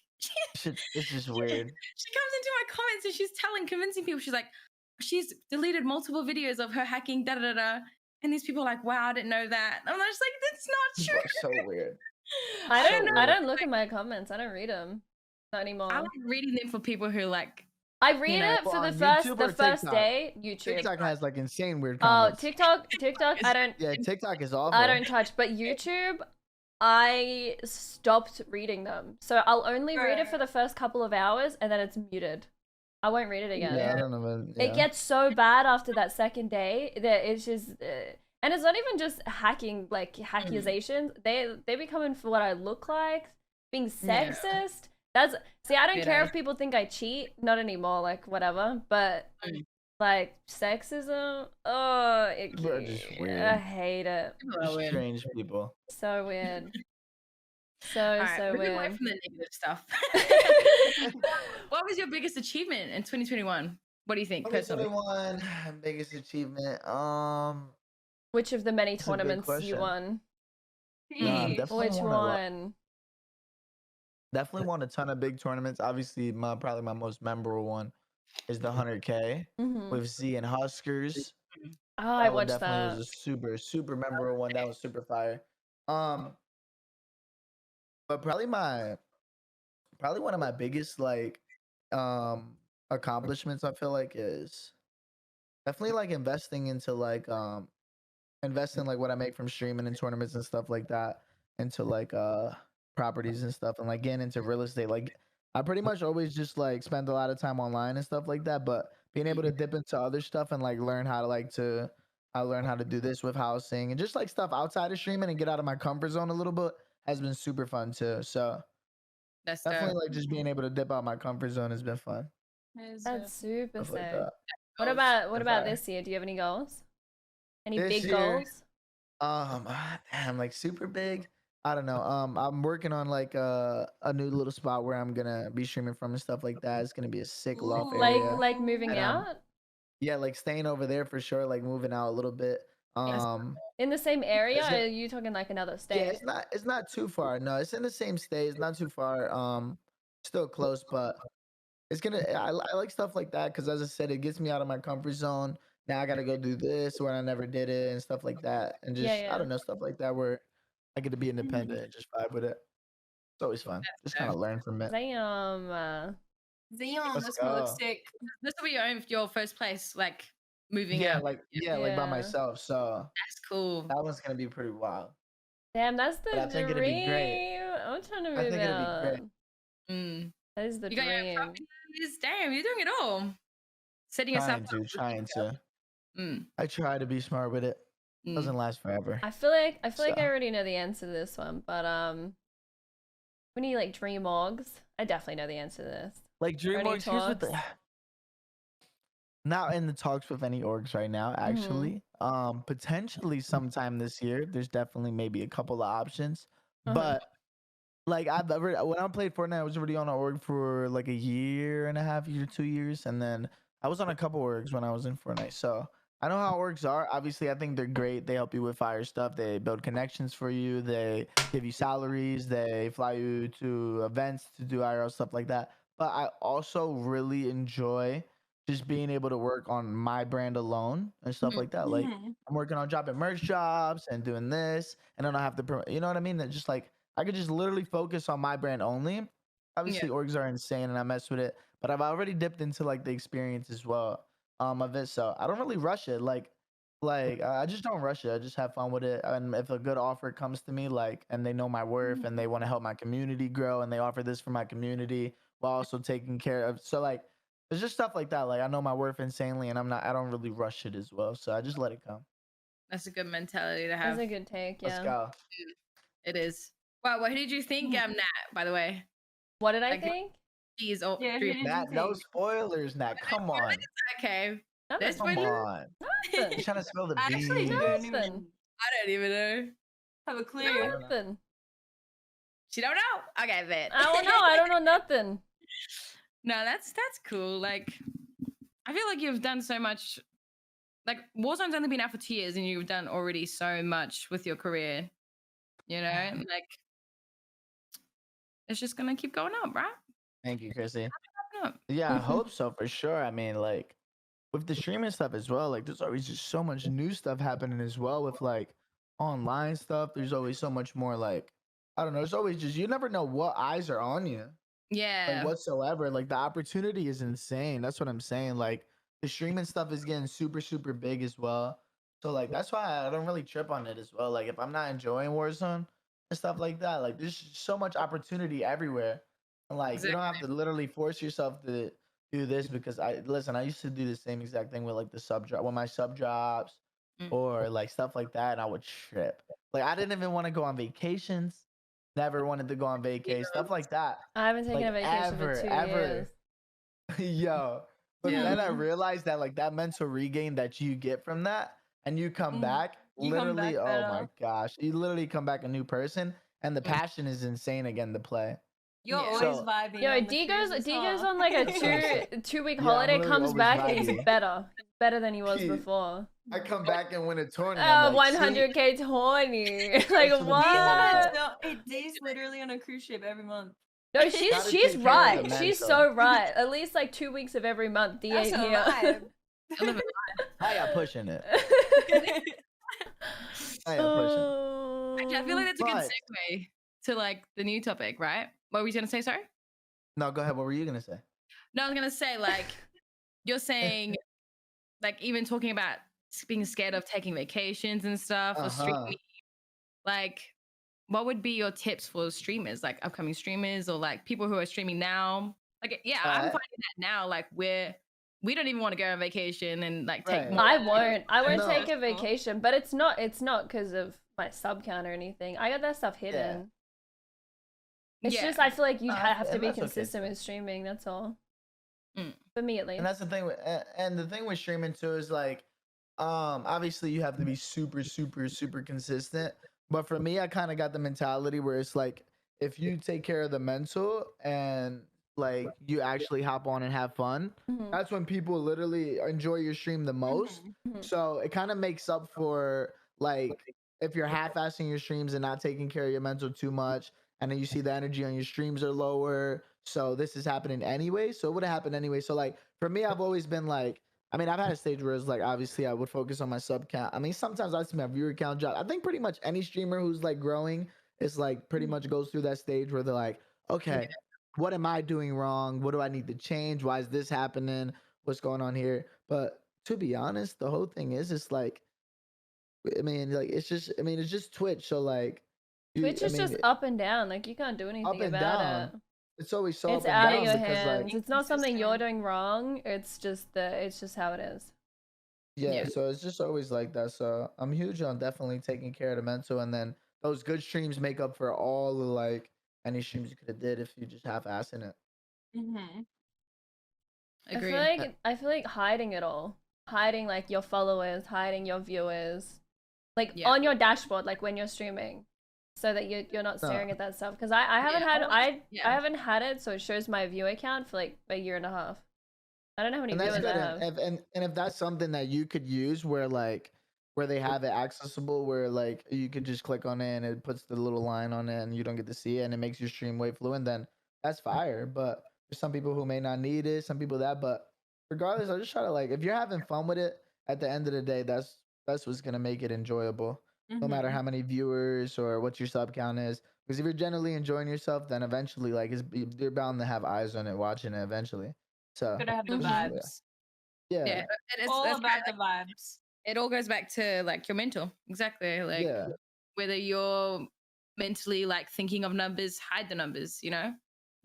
It's just weird.
She comes into my comments and she's convincing people. She's like, she's deleted multiple videos of her hacking, da da da da. And these people are like, wow, I didn't know that. I'm just like, that's not
People
true.
are so weird.
I don't look at my comments. I don't read them. Not anymore.
I like reading them for people who like.
I read
know,
it for
on
the
YouTube or
first
TikTok?
day. YouTube.
TikTok has like insane weird
Oh,
comments.
TikTok. I don't.
Yeah, TikTok is awful.
I don't touch. But YouTube, I stopped reading them. So I'll only read it for the first couple of hours, and then it's muted. I won't read it again.
Yeah, I don't know. But,
It gets so bad after that second day that it's just, and it's not even just hacking, like accusations. They be coming for what I look like, being sexist. That's I don't care if people think I cheat. Not anymore. Like whatever. But like sexism. Oh,
People are just weird.
I hate it.
Strange people.
So weird. So
All right,
so
moving away
weird.
from the negative stuff. What was your biggest achievement in 2021? What do you think personally?
2021 biggest achievement.
Which of the many
That's a good
tournaments you
question.
won?
Nah, definitely
Which
won a lot.
one?
Definitely won a ton of big tournaments. Obviously, probably my most memorable one is the 100K
Mhm.
with Z and Huskers.
Oh, I
one
watched
definitely
that.
was a super memorable one. That was super fire. But probably one of my biggest like accomplishments I feel like is definitely like investing into like investing like what I make from streaming and tournaments and stuff like that into like properties and stuff and like getting into real estate. Like I pretty much always just like spend a lot of time online and stuff like that, but being able to dip into other stuff and like learn how to do this with housing and just like stuff outside of streaming and get out of my comfort zone a little bit has been super fun too. So
That's
definitely
dope.
like just being able to dip out my comfort zone has been fun.
That's super
Stuff like
sick.
that.
What
Goals.
about
Fire.
this year? Do you have any goals? Any
This
big
year,
goals?
Damn, like super big. I don't know. I'm working on like a new little spot where I'm gonna be streaming from and stuff like that. It's gonna be a sick loft area.
Like moving
And,
out
Yeah, like staying over there for sure. Like moving out a little bit.
in the same area?
Is
Or
it-
are you talking like another
Yeah,
state?
it's not too far. No, it's in the same state. It's not too far. Still close, but it's gonna. I like stuff like that because, as I said, it gets me out of my comfort zone. Now I gotta go do this where I never did it and stuff like that, and just
Yeah.
I don't know stuff like that where I get to be independent and just vibe with it. It's always fun. Just kind of learn from it.
Damn.
Zion,
Let's
that's gonna
go.
look sick.
This will be your first place, like moving
Yeah,
out.
like like by
Yeah.
myself. So
That's cool.
that one's gonna be pretty wild.
Damn, that's the
But I think it'd be great.
dream. I'm trying to
I
move
think it'd be
out.
great.
Mm.
That is the
You got your own
dream.
properties. Damn, you're doing it all. Setting yourself
Trying to.
Mm.
I try to be smart with it.
Mm.
Doesn't last forever.
I feel like I
So.
already know the answer to this one, but We need like dream orgs. I definitely know the answer to this.
Like dream
Any
orgs. Here's what the
talks?
not in the talks with any orgs right now, actually. Potentially sometime this year. There's definitely maybe a couple of options. But like when I played Fortnite, I was already on an org for like a year and a half, 2 years, and then I was on a couple orgs when I was in Fortnite. So I know how orgs are. Obviously, I think they're great. They help you with fire stuff. They build connections for you. They give you salaries. They fly you to events to do IRL stuff like that. But I also really enjoy just being able to work on my brand alone and stuff like that. Like I'm working on dropping merch jobs and doing this, and I don't have to, you know what I mean? That just like I could just literally focus on my brand only. Obviously, orgs are insane, and I mess with it. But I've already dipped into like the experience as well of it, so I don't really rush it. Like I just don't rush it. I just have fun with it. And if a good offer comes to me, like, and they know my worth and they want to help my community grow, and they offer this for my community while also taking care of, so like it's just stuff like that. Like I know my worth insanely, and I don't really rush it as well. So I just let it come.
That's a good mentality to have.
That's a good take.
Let's
Yeah.
go.
It is. Wow, what did you think, Nat? By the way,
What did I
Like,
think?
she's all
Yeah, who did you
Nat, no
think?
spoilers, Nat. Come on.
okay.
Nothing.
There's
Come
spoilers?
on.
Nothing.
You're trying to spill the
I actually
beans.
don't even
Nothing.
I don't even know.
have a clue.
Nothing.
She don't know. Okay, then.
I don't know. I don't know nothing.
No, that's cool. Like, I feel like you've done so much. Like, Warzone's only been out for 2 years, and you've done already so much with your career. You know, and, like, it's just gonna keep going up, right?
Thank you, Qrissy.
Up.
Yeah, I hope so for sure. I mean, like with the streaming stuff as well, like there's always just so much new stuff happening as well with like online stuff. There's always so much more like I don't know, it's always just you never know what eyes are on you.
Yeah.
Like whatsoever. Like the opportunity is insane. That's what I'm saying. Like the streaming stuff is getting super, super big as well. So like that's why I don't really trip on it as well. Like if I'm not enjoying Warzone and stuff like that, like there's so much opportunity everywhere. And like you don't have to literally force yourself to do this because I used to do the same exact thing with like the sub job with my sub jobs or like stuff like that, and I would trip. Like I didn't even want to go on vacations. Never wanted to go on vacation, stuff like that.
I haven't taken
Like,
a vacation for 2 years.
Yo. But
Yeah.
then I realized that like that mental regain that you get from that and you come back
You come
literally,
back
oh my
better.
gosh. You literally come back a new person and the passion is insane again to play.
You're
Yeah.
always
So-
vibing.
Yo,
on the
D
cruise
goes
as
on like a 2 week
Yeah, I'm
holiday,
literally
comes
always
back and he's
vibing.
better than he was
He-
before.
I come back and win a tournament. I'm like,
100k tourney. Like
That's what I'm
what?
saying.
No, D's literally on a cruise ship every month.
No,
Gotta
she's
take care of
right.
the
She's
mental.
so right. At least like 2 weeks of every month. D
That's
ain't
a
here.
vibe.
I live
I got pushing it. I got pushing it.
Actually, I feel like that's a good
But-
segue to like the new topic, right? What were you gonna say? Sorry.
No, go ahead. What were you gonna say?
No, I was gonna say like you're saying like even talking about being scared of taking vacations and stuff or streaming. Like, what would be your tips for streamers, like upcoming streamers or like people who are streaming now? Like, yeah, I'm finding that now. Like, we don't even want to go on vacation and like take.
Right.
More
I won't
No.
take a vacation, but it's not because of my sub count or anything. I got that stuff hidden. It's
Yeah.
just I feel like you
No,
have to
and
be
that's okay,
consistent
too.
with streaming. That's all.
Mm.
For me at least.
And that's the thing with and the thing with streaming too is like obviously you have to be super super super consistent, but for me I kind of got the mentality where it's like if you take care of the mental and like you actually hop on and have fun,
Mhm.
that's when people literally enjoy your stream the most.
Mhm.
So it kind of makes up for like if you're half-assing your streams and not taking care of your mental too much, and then you see the energy on your streams are lower. So this is happening anyway. So it would have happened anyway. So like for me, I've always been like, I mean, I've had a stage where it's like obviously I would focus on my sub count. I mean, sometimes I see my viewer count drop. I think pretty much any streamer who's like growing is like pretty much goes through that stage where they're like, okay, what am I doing wrong? What do I need to change? Why is this happening? What's going on here? But to be honest, the whole thing is it's like, I mean, like it's just Twitch. So like,
Twitch is just up and down. Like you can't do anything
and
about
down.
it.
It's always so
It's
up and
out
down
of your
because
hands.
like
It's not something you're
Inconsistent.
doing wrong. It's just how it is.
yeah, so it's just always like that. So I'm huge on definitely taking care of the mental, and then those good streams make up for all the like any streams you could have did if you just half-ass in it.
Mm-hmm.
Agreed.
I feel like hiding it all, hiding like your followers, hiding your viewers, like
Yeah.
on your dashboard, like when you're streaming, so that you're not staring at that stuff. Because I haven't had I haven't had it, so it shows my viewer count for like a year and a half. I don't know how many
And that's
viewers
good.
I have.
And if that's something that you could use where they have it accessible, where like you could just click on it and it puts the little line on it and you don't get to see it and it makes your stream way fluent, then that's fire. But there's some people who may not need it, some people that, but regardless, I just try to like, if you're having fun with it, at the end of the day, that's what's gonna make it enjoyable. No matter how many viewers or what your sub count is. Because if you're generally enjoying yourself, then eventually like you're bound to have eyes on it watching it eventually. So
Gotta have the
it's just-
vibes.
yeah.
Yeah.
All
That's
about the vibes.
it all goes back to like your mental. Exactly. Like
Yeah.
whether you're mentally like thinking of numbers, hide the numbers, you know?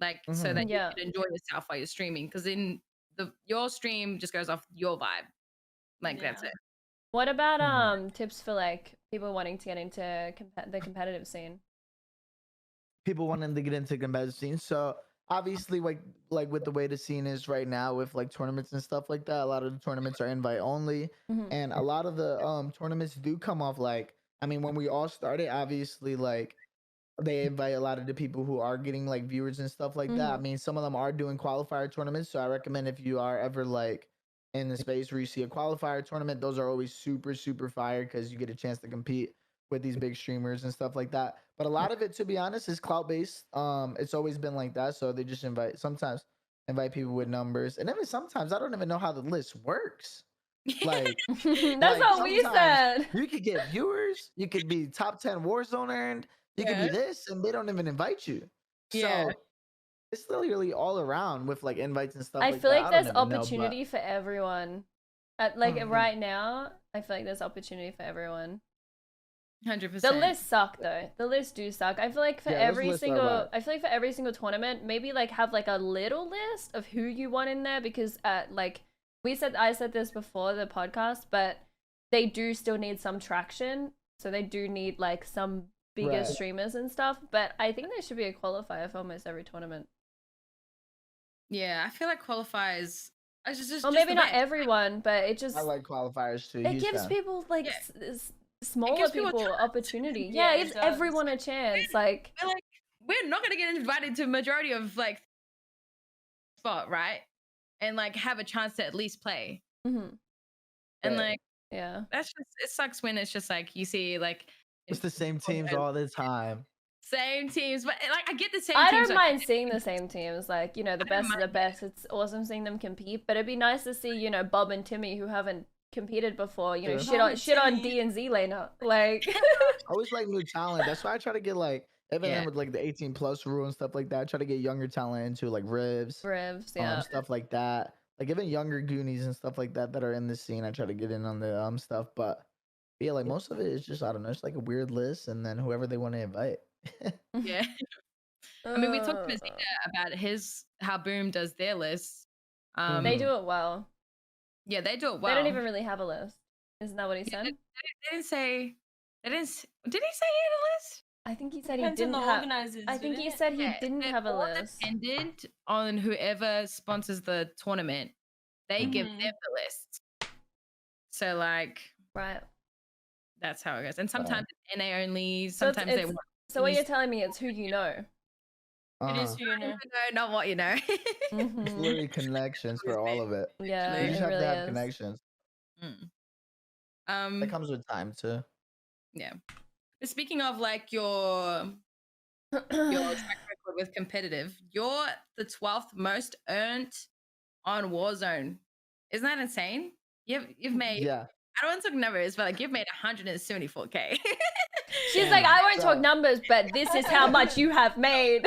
Like so that you can enjoy yourself while you're streaming. Because then your stream just goes off your vibe. Like that's it.
What about tips for like people wanting to get into the competitive scene?
People wanting to get into competitive scene. So obviously, like with the way the scene is right now, with like tournaments and stuff like that, a lot of the tournaments are invite only, and a lot of the tournaments do come off like. I mean, when we all started, obviously, like they invite a lot of the people who are getting like viewers and stuff like that. I mean, some of them are doing qualifier tournaments, so I recommend if you are ever like in the space where you see a qualifier tournament, those are always super fire because you get a chance to compete with these big streamers and stuff like that. But a lot of it, to be honest, is clout based. It's always been like that, so they just sometimes invite people with numbers, and even sometimes I don't even know how the list works. Like
that's what we said.
You could get viewers, you could be top 10 Warzone earned, you could be this, and they don't even invite you. So it's literally all around with like invites and stuff.
I
like
feel
that.
like there's opportunity for everyone. Right now, I feel like there's opportunity for everyone.
100%.
The lists suck though. The lists do suck. I feel like for every single tournament, maybe like have like a little list of who you want in there, because like I said this before the podcast, but they do still need some traction. So they do need like some bigger streamers and stuff. But I think there should be a qualifier for almost every tournament.
Yeah, I feel like qualifiers.
Well, maybe not everyone, but it just.
I like qualifiers too.
It gives people like smaller people opportunity. Yeah, it gives everyone a chance. Like
we're not gonna get invited to majority of like spot, right? And like have a chance to at least play. And like that's just, it sucks when it's just like you see like
it's the same teams all the time.
Same teams, but like I get the same
I
teams.
don't mind seeing the same teams. Like, you know, the best of the best. It's awesome seeing them compete, but it'd be nice to see, you know, Bob and Timmy who haven't competed before, you know, shit on D and Z laner. Like
I always like new talent. That's why I try to get like even with like the 18+ rule and stuff like that. I try to get younger talent into like Rivs, stuff like that. Like even younger Goonies and stuff like that are in the scene. I try to get in on the stuff, but yeah, like most of it is just I don't know. It's like a weird list, and then whoever they want to invite.
Yeah. I mean, we talked to Zeta about how Boom does their lists.
They do it well.
Yeah, they do it well.
They don't even really have a list. Isn't that what he said?
They didn't say. Did he say he had a list?
I think he said he didn't have. I think he said he didn't have a list.
Dependent on whoever sponsors the tournament, they give them the list. So like, that's how it goes. And sometimes it's NA only. Sometimes they want.
So what you're telling me, it's who you know.
It is who you know.
Not what you know.
It's literally connections for all of it.
Yeah,
you just have
really
to have connections. That comes with time too.
Yeah. But speaking of like your track record with competitive, you're the 12th most earned on Warzone. Isn't that insane? You've made I don't want to talk numbers, but like you've made 174K.
She's like, I won't talk numbers, but this is how much you have made.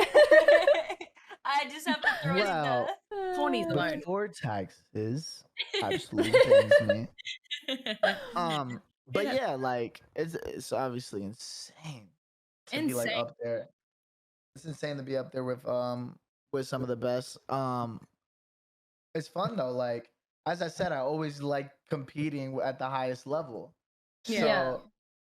I just have to throw in the
20s alone.
Before taxes, absolutely pains me. But yeah, like it's obviously insane to be like up there. It's insane to be up there with some of the best. It's fun though. Like as I said, I always like competing at the highest level. So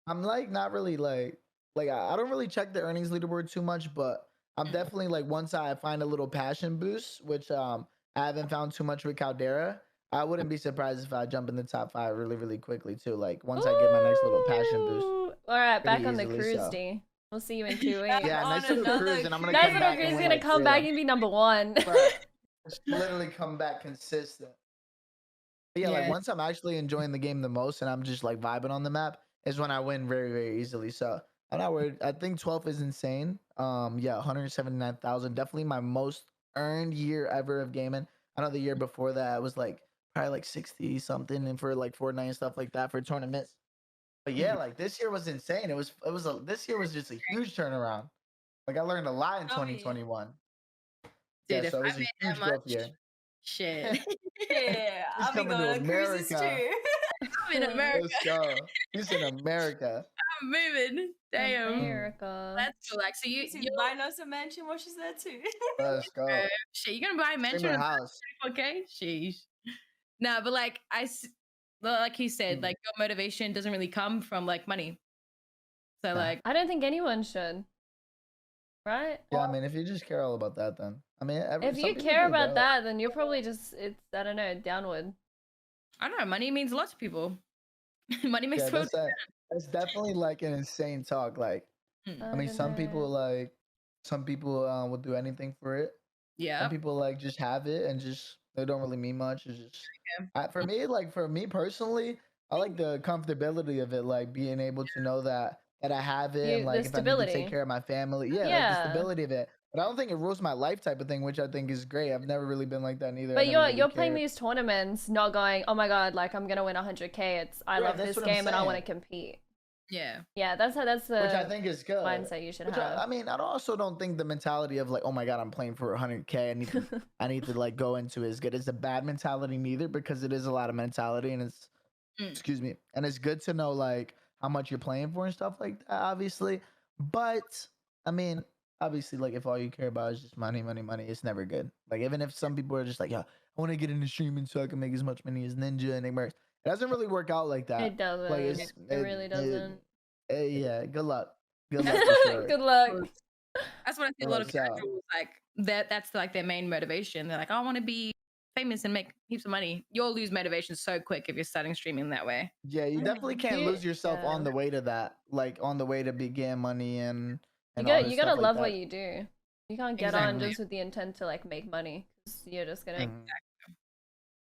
I'm like not really like I don't really check the earnings leaderboard too much, but I'm definitely like once I find a little passion boost, which I haven't found too much with Caldera. I wouldn't be surprised if I jump in the top 5 really, really quickly too. Like once I get my next little passion boost,
Ooh. All right,
pretty
back on the
easily.
cruise,
So
D. We'll see you in 2
Back
weeks.
yeah,
on
nice little
another
cruise, and I'm gonna
Nice
come
little
back
cruise
and
is
win
gonna
like
come
3 of
back
them.
and be number 1.
Bruh, just literally come back consistent. But yeah, like
Yeah.
once I'm actually enjoying the game the most, and I'm just like vibing on the map, is when I win very, very easily. So I'm not worried. I think 12 is insane. Yeah, 179,000, definitely my most earned year ever of gaming. I know the year before that was like probably like 60 something, and for like Fortnite and stuff like that for tournaments. But yeah,
Mhm.
like this year was insane. This year was just a huge turnaround. Like I learned a lot in
Oh, yeah.
2021. Yeah,
Dude, if
so it
I
was a
made that
huge growth
much,
year.
shit.
Yeah,
He's
I'll be
coming to
going on cruises
America.
too.
I'm in America.
Let's go. He's in America.
I'm moving. Damn.
America.
That's cool. Like, so
To buy us a mansion, watch us there too.
Let's go.
shit, you gonna buy a mansion
Streamer
with
house.
34K? Sheesh. No, but like like he said,
Mm.
like your motivation doesn't really come from like money. So
Nah.
like,
I don't think anyone should. Right?
Yeah, I mean, if you just care all about that, then I mean,
If
some
you
people
care
do,
about
bro.
that, then you're probably just, it's, I don't know, downward.
I don't know. Money means a lot to people. Money makes
Yeah,
the world.
that's definitely like an insane talk. Like, I mean,
don't
some
know.
people will do anything for it.
Yeah.
Some people like just have it and just they don't really mean much. It's just for me personally, I like the comfortability of it, like being able to know that I have it, and
The
like if I need to
stability.
take care of my family, like the
Yeah.
stability of it. But I don't think it rules my life type of thing, which I think is great. I've never really been like that neither. I
But
never really
you're playing
cared.
these tournaments, not going, oh my god, like I'm gonna win 100K. It's I
Yeah,
love
that's
this
what I'm
game and I want to
saying.
compete.
Yeah.
Yeah, that's the
Which I think is good.
mindset you should
Which
have.
I mean, I also don't think the mentality of like, oh my god, I'm playing for 100K. I need to like go into it as good. It's a bad mentality neither, because it is a lot of mentality, and it's excuse me, and it's good to know like how much you're playing for and stuff like that, obviously. But I mean, obviously, like if all you care about is just money, money, money, it's never good. Like even if some people are just like, yeah, I want to get into streaming so I can make as much money as Ninja and Nick, it doesn't really work out like that.
It doesn't.
Like
it really doesn't.
yeah, good luck. Good luck for sure.
Good luck.
That's what I see a lot of casuals like that's like their main motivation. They're like, I want to be famous and make heaps of money. You'll lose motivation so quick if you're starting streaming that way.
Yeah, you definitely can't lose yourself
Yeah.
on the way to that. Like on the way to begin money and
You
all this
gotta
stuff like
love
that.
what you do. You can't get on
Exactly.
just with the intent to like make money, 'cause you're just gonna
Mhm.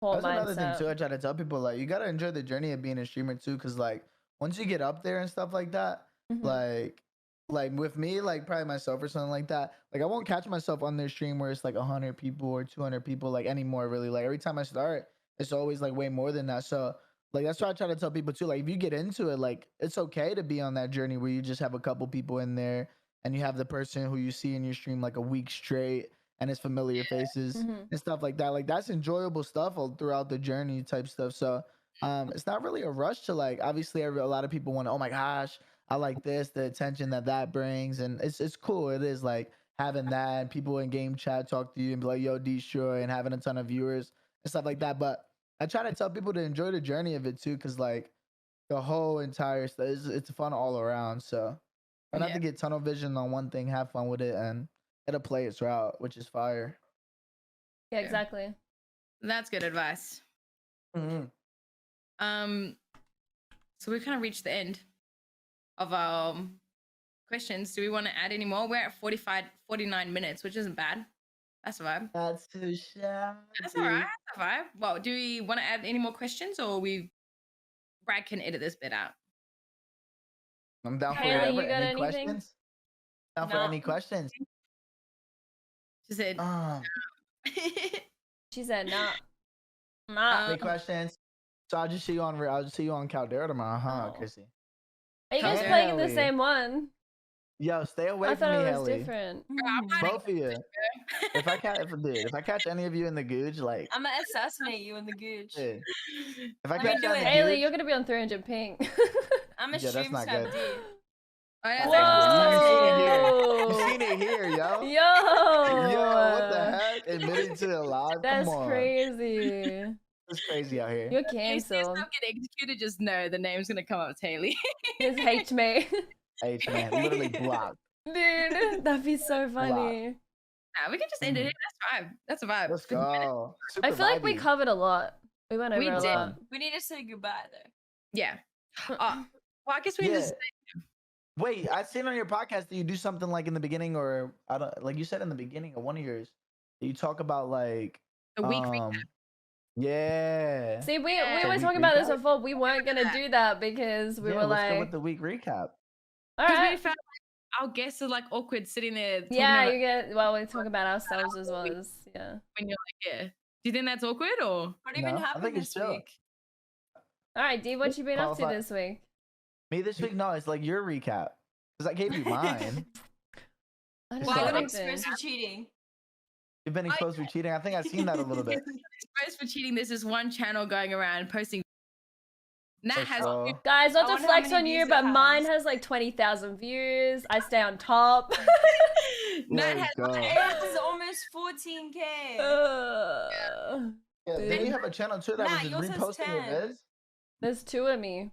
poor
That's another thing
mindset.
too. I try to tell people like you gotta enjoy the journey of being a streamer too, because like once you get up there and stuff like that,
Mhm.
like with me, like probably myself or something like that. Like I won't catch myself on their stream where it's like 100 people or 200 people like anymore. Really, like every time I start, it's always like way more than that. So like that's why I try to tell people too. Like if you get into it, like it's okay to be on that journey where you just have a couple people in there and you have the person who you see in your stream like a week straight and it's familiar faces
Mhm.
and stuff like that. Like that's enjoyable stuff all throughout the journey type stuff. So it's not really a rush to like. Obviously, a lot of people want to. Oh my gosh, I like this, the attention that brings, and it's cool. It is like having that and people in game chat talk to you and be like, "Yo, destroy," and having a ton of viewers and stuff like that. But I try to tell people to enjoy the journey of it too, because like the whole entire stuff, it's fun all around. So try not to get tunnel vision on one thing. Have fun with it, and it'll play its route, which is fire.
Yeah, exactly.
That's good advice.
Mhm.
So we kind of reached the end of our questions. Do we want to add any more? We're at 49 minutes, which isn't bad. That's a vibe.
That's too shabby.
That's all right. That's a vibe. Well, do we want to add any more questions, or Brad can edit this bit out?
I'm down for
Haley,
whatever.
you got
Any
anything?
questions? Down for
No.
any questions?
She said,
She said, nah.
Any questions? So I'll just see you on Caldera tomorrow, huh,
Oh.
Qrissy?
Are you guys
Haley.
playing in the same one?
Yo, stay away
I
from
thought
me,
it was
Haley.
different.
Both of you. If I catch any of you in the gooch, like
I'm gonna assassinate you in the gooch.
dude, if I
Let me
catch
do
you in
it.
the
Haley,
gooch,
you're gonna be on 300 ping.
I'm a
Yeah, that's
stream
not
snap
good.
dude.
Oh, yeah,
Whoa!
you seen it here, yo.
Yo!
Yo, what the heck? Admitting to it live?
That's
Come on.
crazy.
It's crazy out here.
You're
If you see
cancelled.
yourself get executed, just know the name's gonna come up as Haley.
Just hate me.
H man, literally blocked.
Dude, that'd be so
lot.
funny.
Nah, we can just end it here. That's vibe. That's a vibe.
Let's go.
I
Super
feel like we
vibey.
covered a lot. We went over
We
a
did.
lot.
We need to say goodbye though.
Yeah. Well, I guess we
Yeah.
just
Wait, I seen on your podcast that you do something like in the beginning, or I don't like you said in the beginning of one of yours. You talk about like
a week recap.
Yeah.
See, we
Yeah.
were
Week
talking about this
recap?
before. We weren't gonna do that because we
Yeah,
were
let's go
like,
with the week recap.
all
Because we
right.
felt like our guests are like awkward sitting there. Talking
Yeah,
about
you get. Well, we talk about ourselves as well as
when you're like, yeah. Do you think that's awkward or?
What even
No, I
happened
think it's
this
chill.
week?
All right, D, what you been up to
Qualify-
this week?
Me this week? No, it's like your recap. Because I gave you mine.
I don't
Well,
know
I
Well, I'm
don't
anything.
exposed for cheating.
You've been exposed for cheating. I think I've seen that a little bit.
Exposed for cheating. There's this one channel going around posting. Nat
Let's
has
go.
Guys, not
I
to
wonder how
flex
many
on you,
views it
but mine
has.
has like 20,000 views. I stay on top.
Nat
Let's
has
go.
It's almost 14K.
Yeah, then you have a channel too that
Nah,
was just
yours has
reposting your
10.
vids.
There's two of me.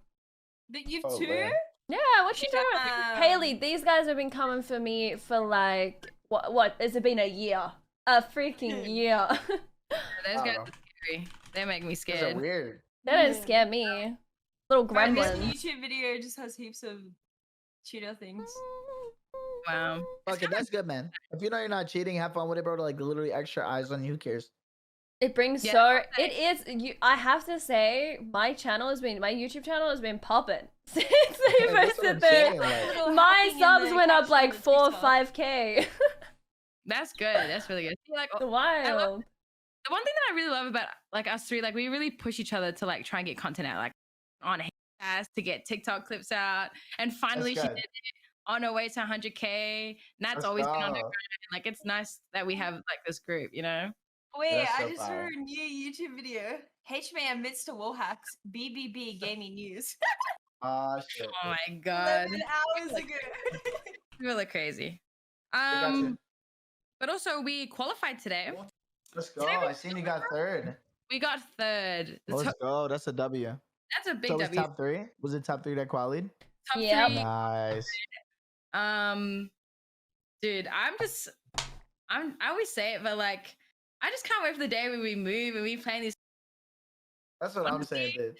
But you've
Oh,
two?
man.
Yeah, what you doing?
Damn.
Haley, these guys have been coming for me for like what? Has it been a year? A freaking year.
those guys
Oh.
are scary. They make me
Those are
scared.
weird.
They don't scare me. Little
Bro, this
gremlins.
YouTube video just has heaps of cheater things.
Wow.
Okay, that's good, man. If you know you're not cheating, have fun with it, bro. Like literally extra eyes on you. Who cares?
It brings
Yeah,
it is you. I have to say, my YouTube channel has been popping since they
Yeah, that's what I'm
posted there.
saying, like-
Little
My
hacking in
subs
the
went up
caption
like
of
4 or
TikTok.
5K.
That's good. That's really good. See, like
Wild.
the one thing that I really love about like us three, like we really push each other to like try and get content out, like on ass to get TikTok clips out, and finally she
good.
did it on her way to 100K. Nat's
Let's
always been on her
go.
grind. Like it's nice that we have like this group, you know.
Wait,
That's
I
so
just saw
fire.
a new YouTube video. Hmay admits to wall hacks. BBB gaming news.
Ah, shit.
Oh my god,
11 hours ago.
people are crazy.
I got you.
But also we qualified today.
Let's go. I seen you got third.
We got third. The
Let's
top-
go. That's a W.
that's a big
So it was
W.
top three? Was it top three that qualified?
Top
Yep.
three.
Nice.
Dude, I always say it, but like I just can't wait for the day when we move and we playing this.
That's what I'm saying, dude.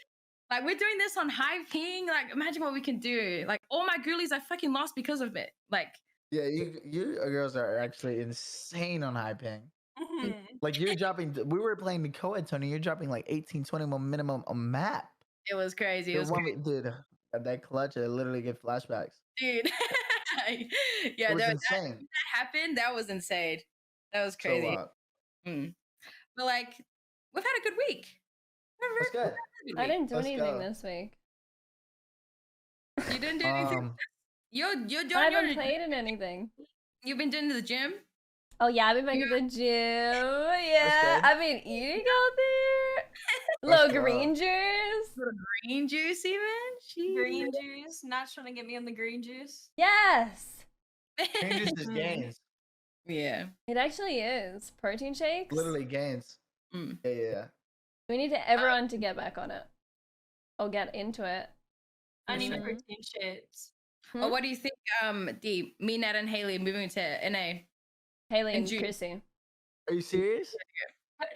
Like we're doing this on high ping. Like imagine what we can do. Like all my ghoulies I fucking lost because of it. Like
Yeah, you girls are actually insane on high ping.
Mhm.
Like you're dropping. We were playing the co-ed, Tony. You're dropping like 18, 20 more minimum a map.
it was crazy. It
The
was
one
crazy.
dude, that clutch, I literally get flashbacks.
Dude. Yeah,
It was
that
insane.
happened. That was insane. That was
So
crazy.
wild.
But like we've had a good week.
That's good.
I didn't do
Let's
anything
go.
this week.
You didn't do anything. You're doing
I haven't played in anything.
You've been doing the gym.
Oh yeah, I've been back at the gym. Yeah,
good.
I've been eating out there.
Let's
Little
go.
green juice.
Green juice, even. Jeez.
Green juice. Nat's trying to get me on the green juice.
Yes,
Green juice is gains.
Yeah.
it actually is. Protein shakes.
Literally gains.
Mm.
Yeah.
We need everyone to get back on it. Or get into it.
I need
Mhm.
protein shits.
Or what do you think, D, me, Nat, and Haley moving to NA?
Haley
And
and
Jude.
Qrissy.
Are you serious?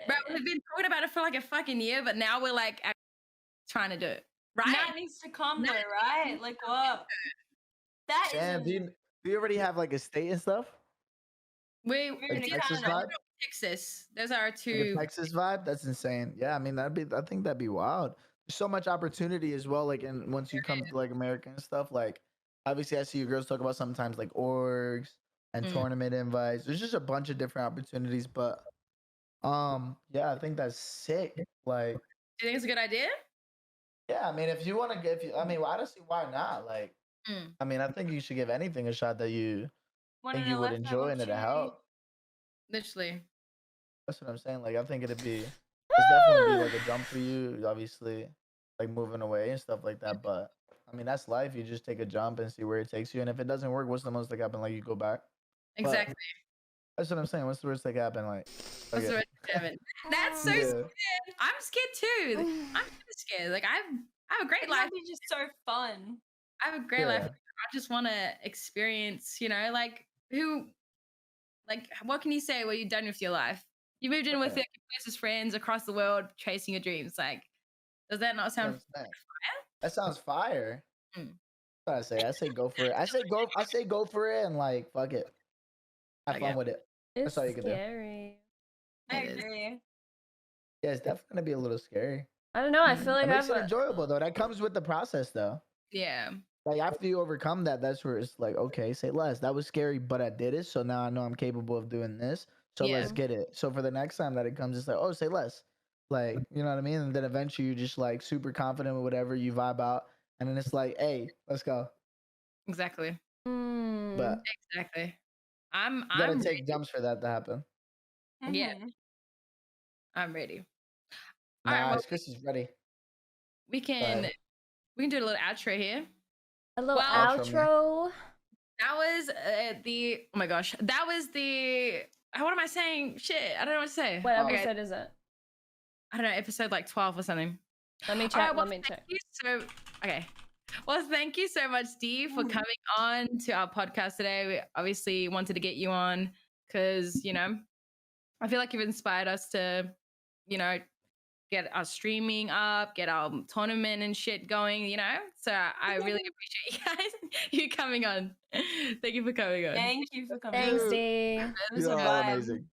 Bro, we've been talking about it for like a fucking year, but now we're like trying to do it. Right?
Nat needs to come
Nat
though, right? Like what? That
Damn,
is.
do you already have like a state and stuff?
we
We're
Like
gonna
Texas
count
vibe?
it.
Texas. Those are our
Like
two.
a Texas vibe? That's insane. Yeah, I mean I think that'd be wild. There's so much opportunity as well. Like, and once you come to like America and stuff, like obviously I see you girls talk about sometimes like orgs and
Mm.
tournament invites. There's just a bunch of different opportunities, but yeah, I think that's sick. Like,
Do you think it's a good idea?
yeah, I mean, if you want to give, I mean, well, I don't see why not. Like,
Mm.
I mean, I think you should give anything a shot that you
One
think
in a
you would
lifetime
enjoy and it'll
opportunity.
help.
Literally.
That's what I'm saying. Like, I think it'd be, it's definitely be like a jump for you, obviously, like moving away and stuff like that. But I mean, that's life. You just take a jump and see where it takes you. And if it doesn't work, what's the most that happen? Like, you go back. But
Exactly.
that's what I'm saying. What's the worst that can happen? Like,
What's the
okay.
rest of it? That's so
Yeah.
scared. I'm scared too. I'm kinda scared. Like I have a great
It
life.
might be just so fun.
I have a great life
Yeah.
in I just want to experience, like what can you say? What you've done with your life? You moved in with
Right.
your closest friends across the world, chasing your dreams. Like, does that not sound?
That sounds fire.
Mm.
What I say? I say go for it. I say go for it and like fuck it. Have fun with it.
It's
That's all you can do.
scary.
I
It is.
agree.
Yeah, it's definitely gonna be a little scary.
I don't know. I feel like
It makes
I've
it enjoyable though. That comes with the process though.
Yeah.
Like after you overcome that, that's where it's like, okay, say less. That was scary, but I did it. So now I know I'm capable of doing this. So
Yeah.
let's get it. So for the next time that it comes, it's like, oh, say less. Like, you know what I mean? And then eventually you're just like super confident with whatever you vibe out. And then it's like, hey, let's go.
Exactly.
But
Exactly.
you gotta
I'm
take jumps for that to happen.
Yeah.
Mhm.
I'm ready. All right, well,
Nice. Qrissy's ready.
we can do a little outro here.
a little
Well,
outro.
That was oh my gosh, that was the what am I saying? Shit, I don't know what to say.
What
Okay.
episode is it?
I don't know, episode like 12 or something.
Let me
All
check.
right, well,
Let me check.
Well, thank you so much, Dee, for coming on to our podcast today. We obviously wanted to get you on because, I feel like you've inspired us to, get our streaming up, get our tournament and shit going, So I really appreciate you guys, you coming on. Thank you for coming on.
Thank you for coming.
Thanks,
Dude.
Dee.
It was
You're
a
all
vibe.
amazing.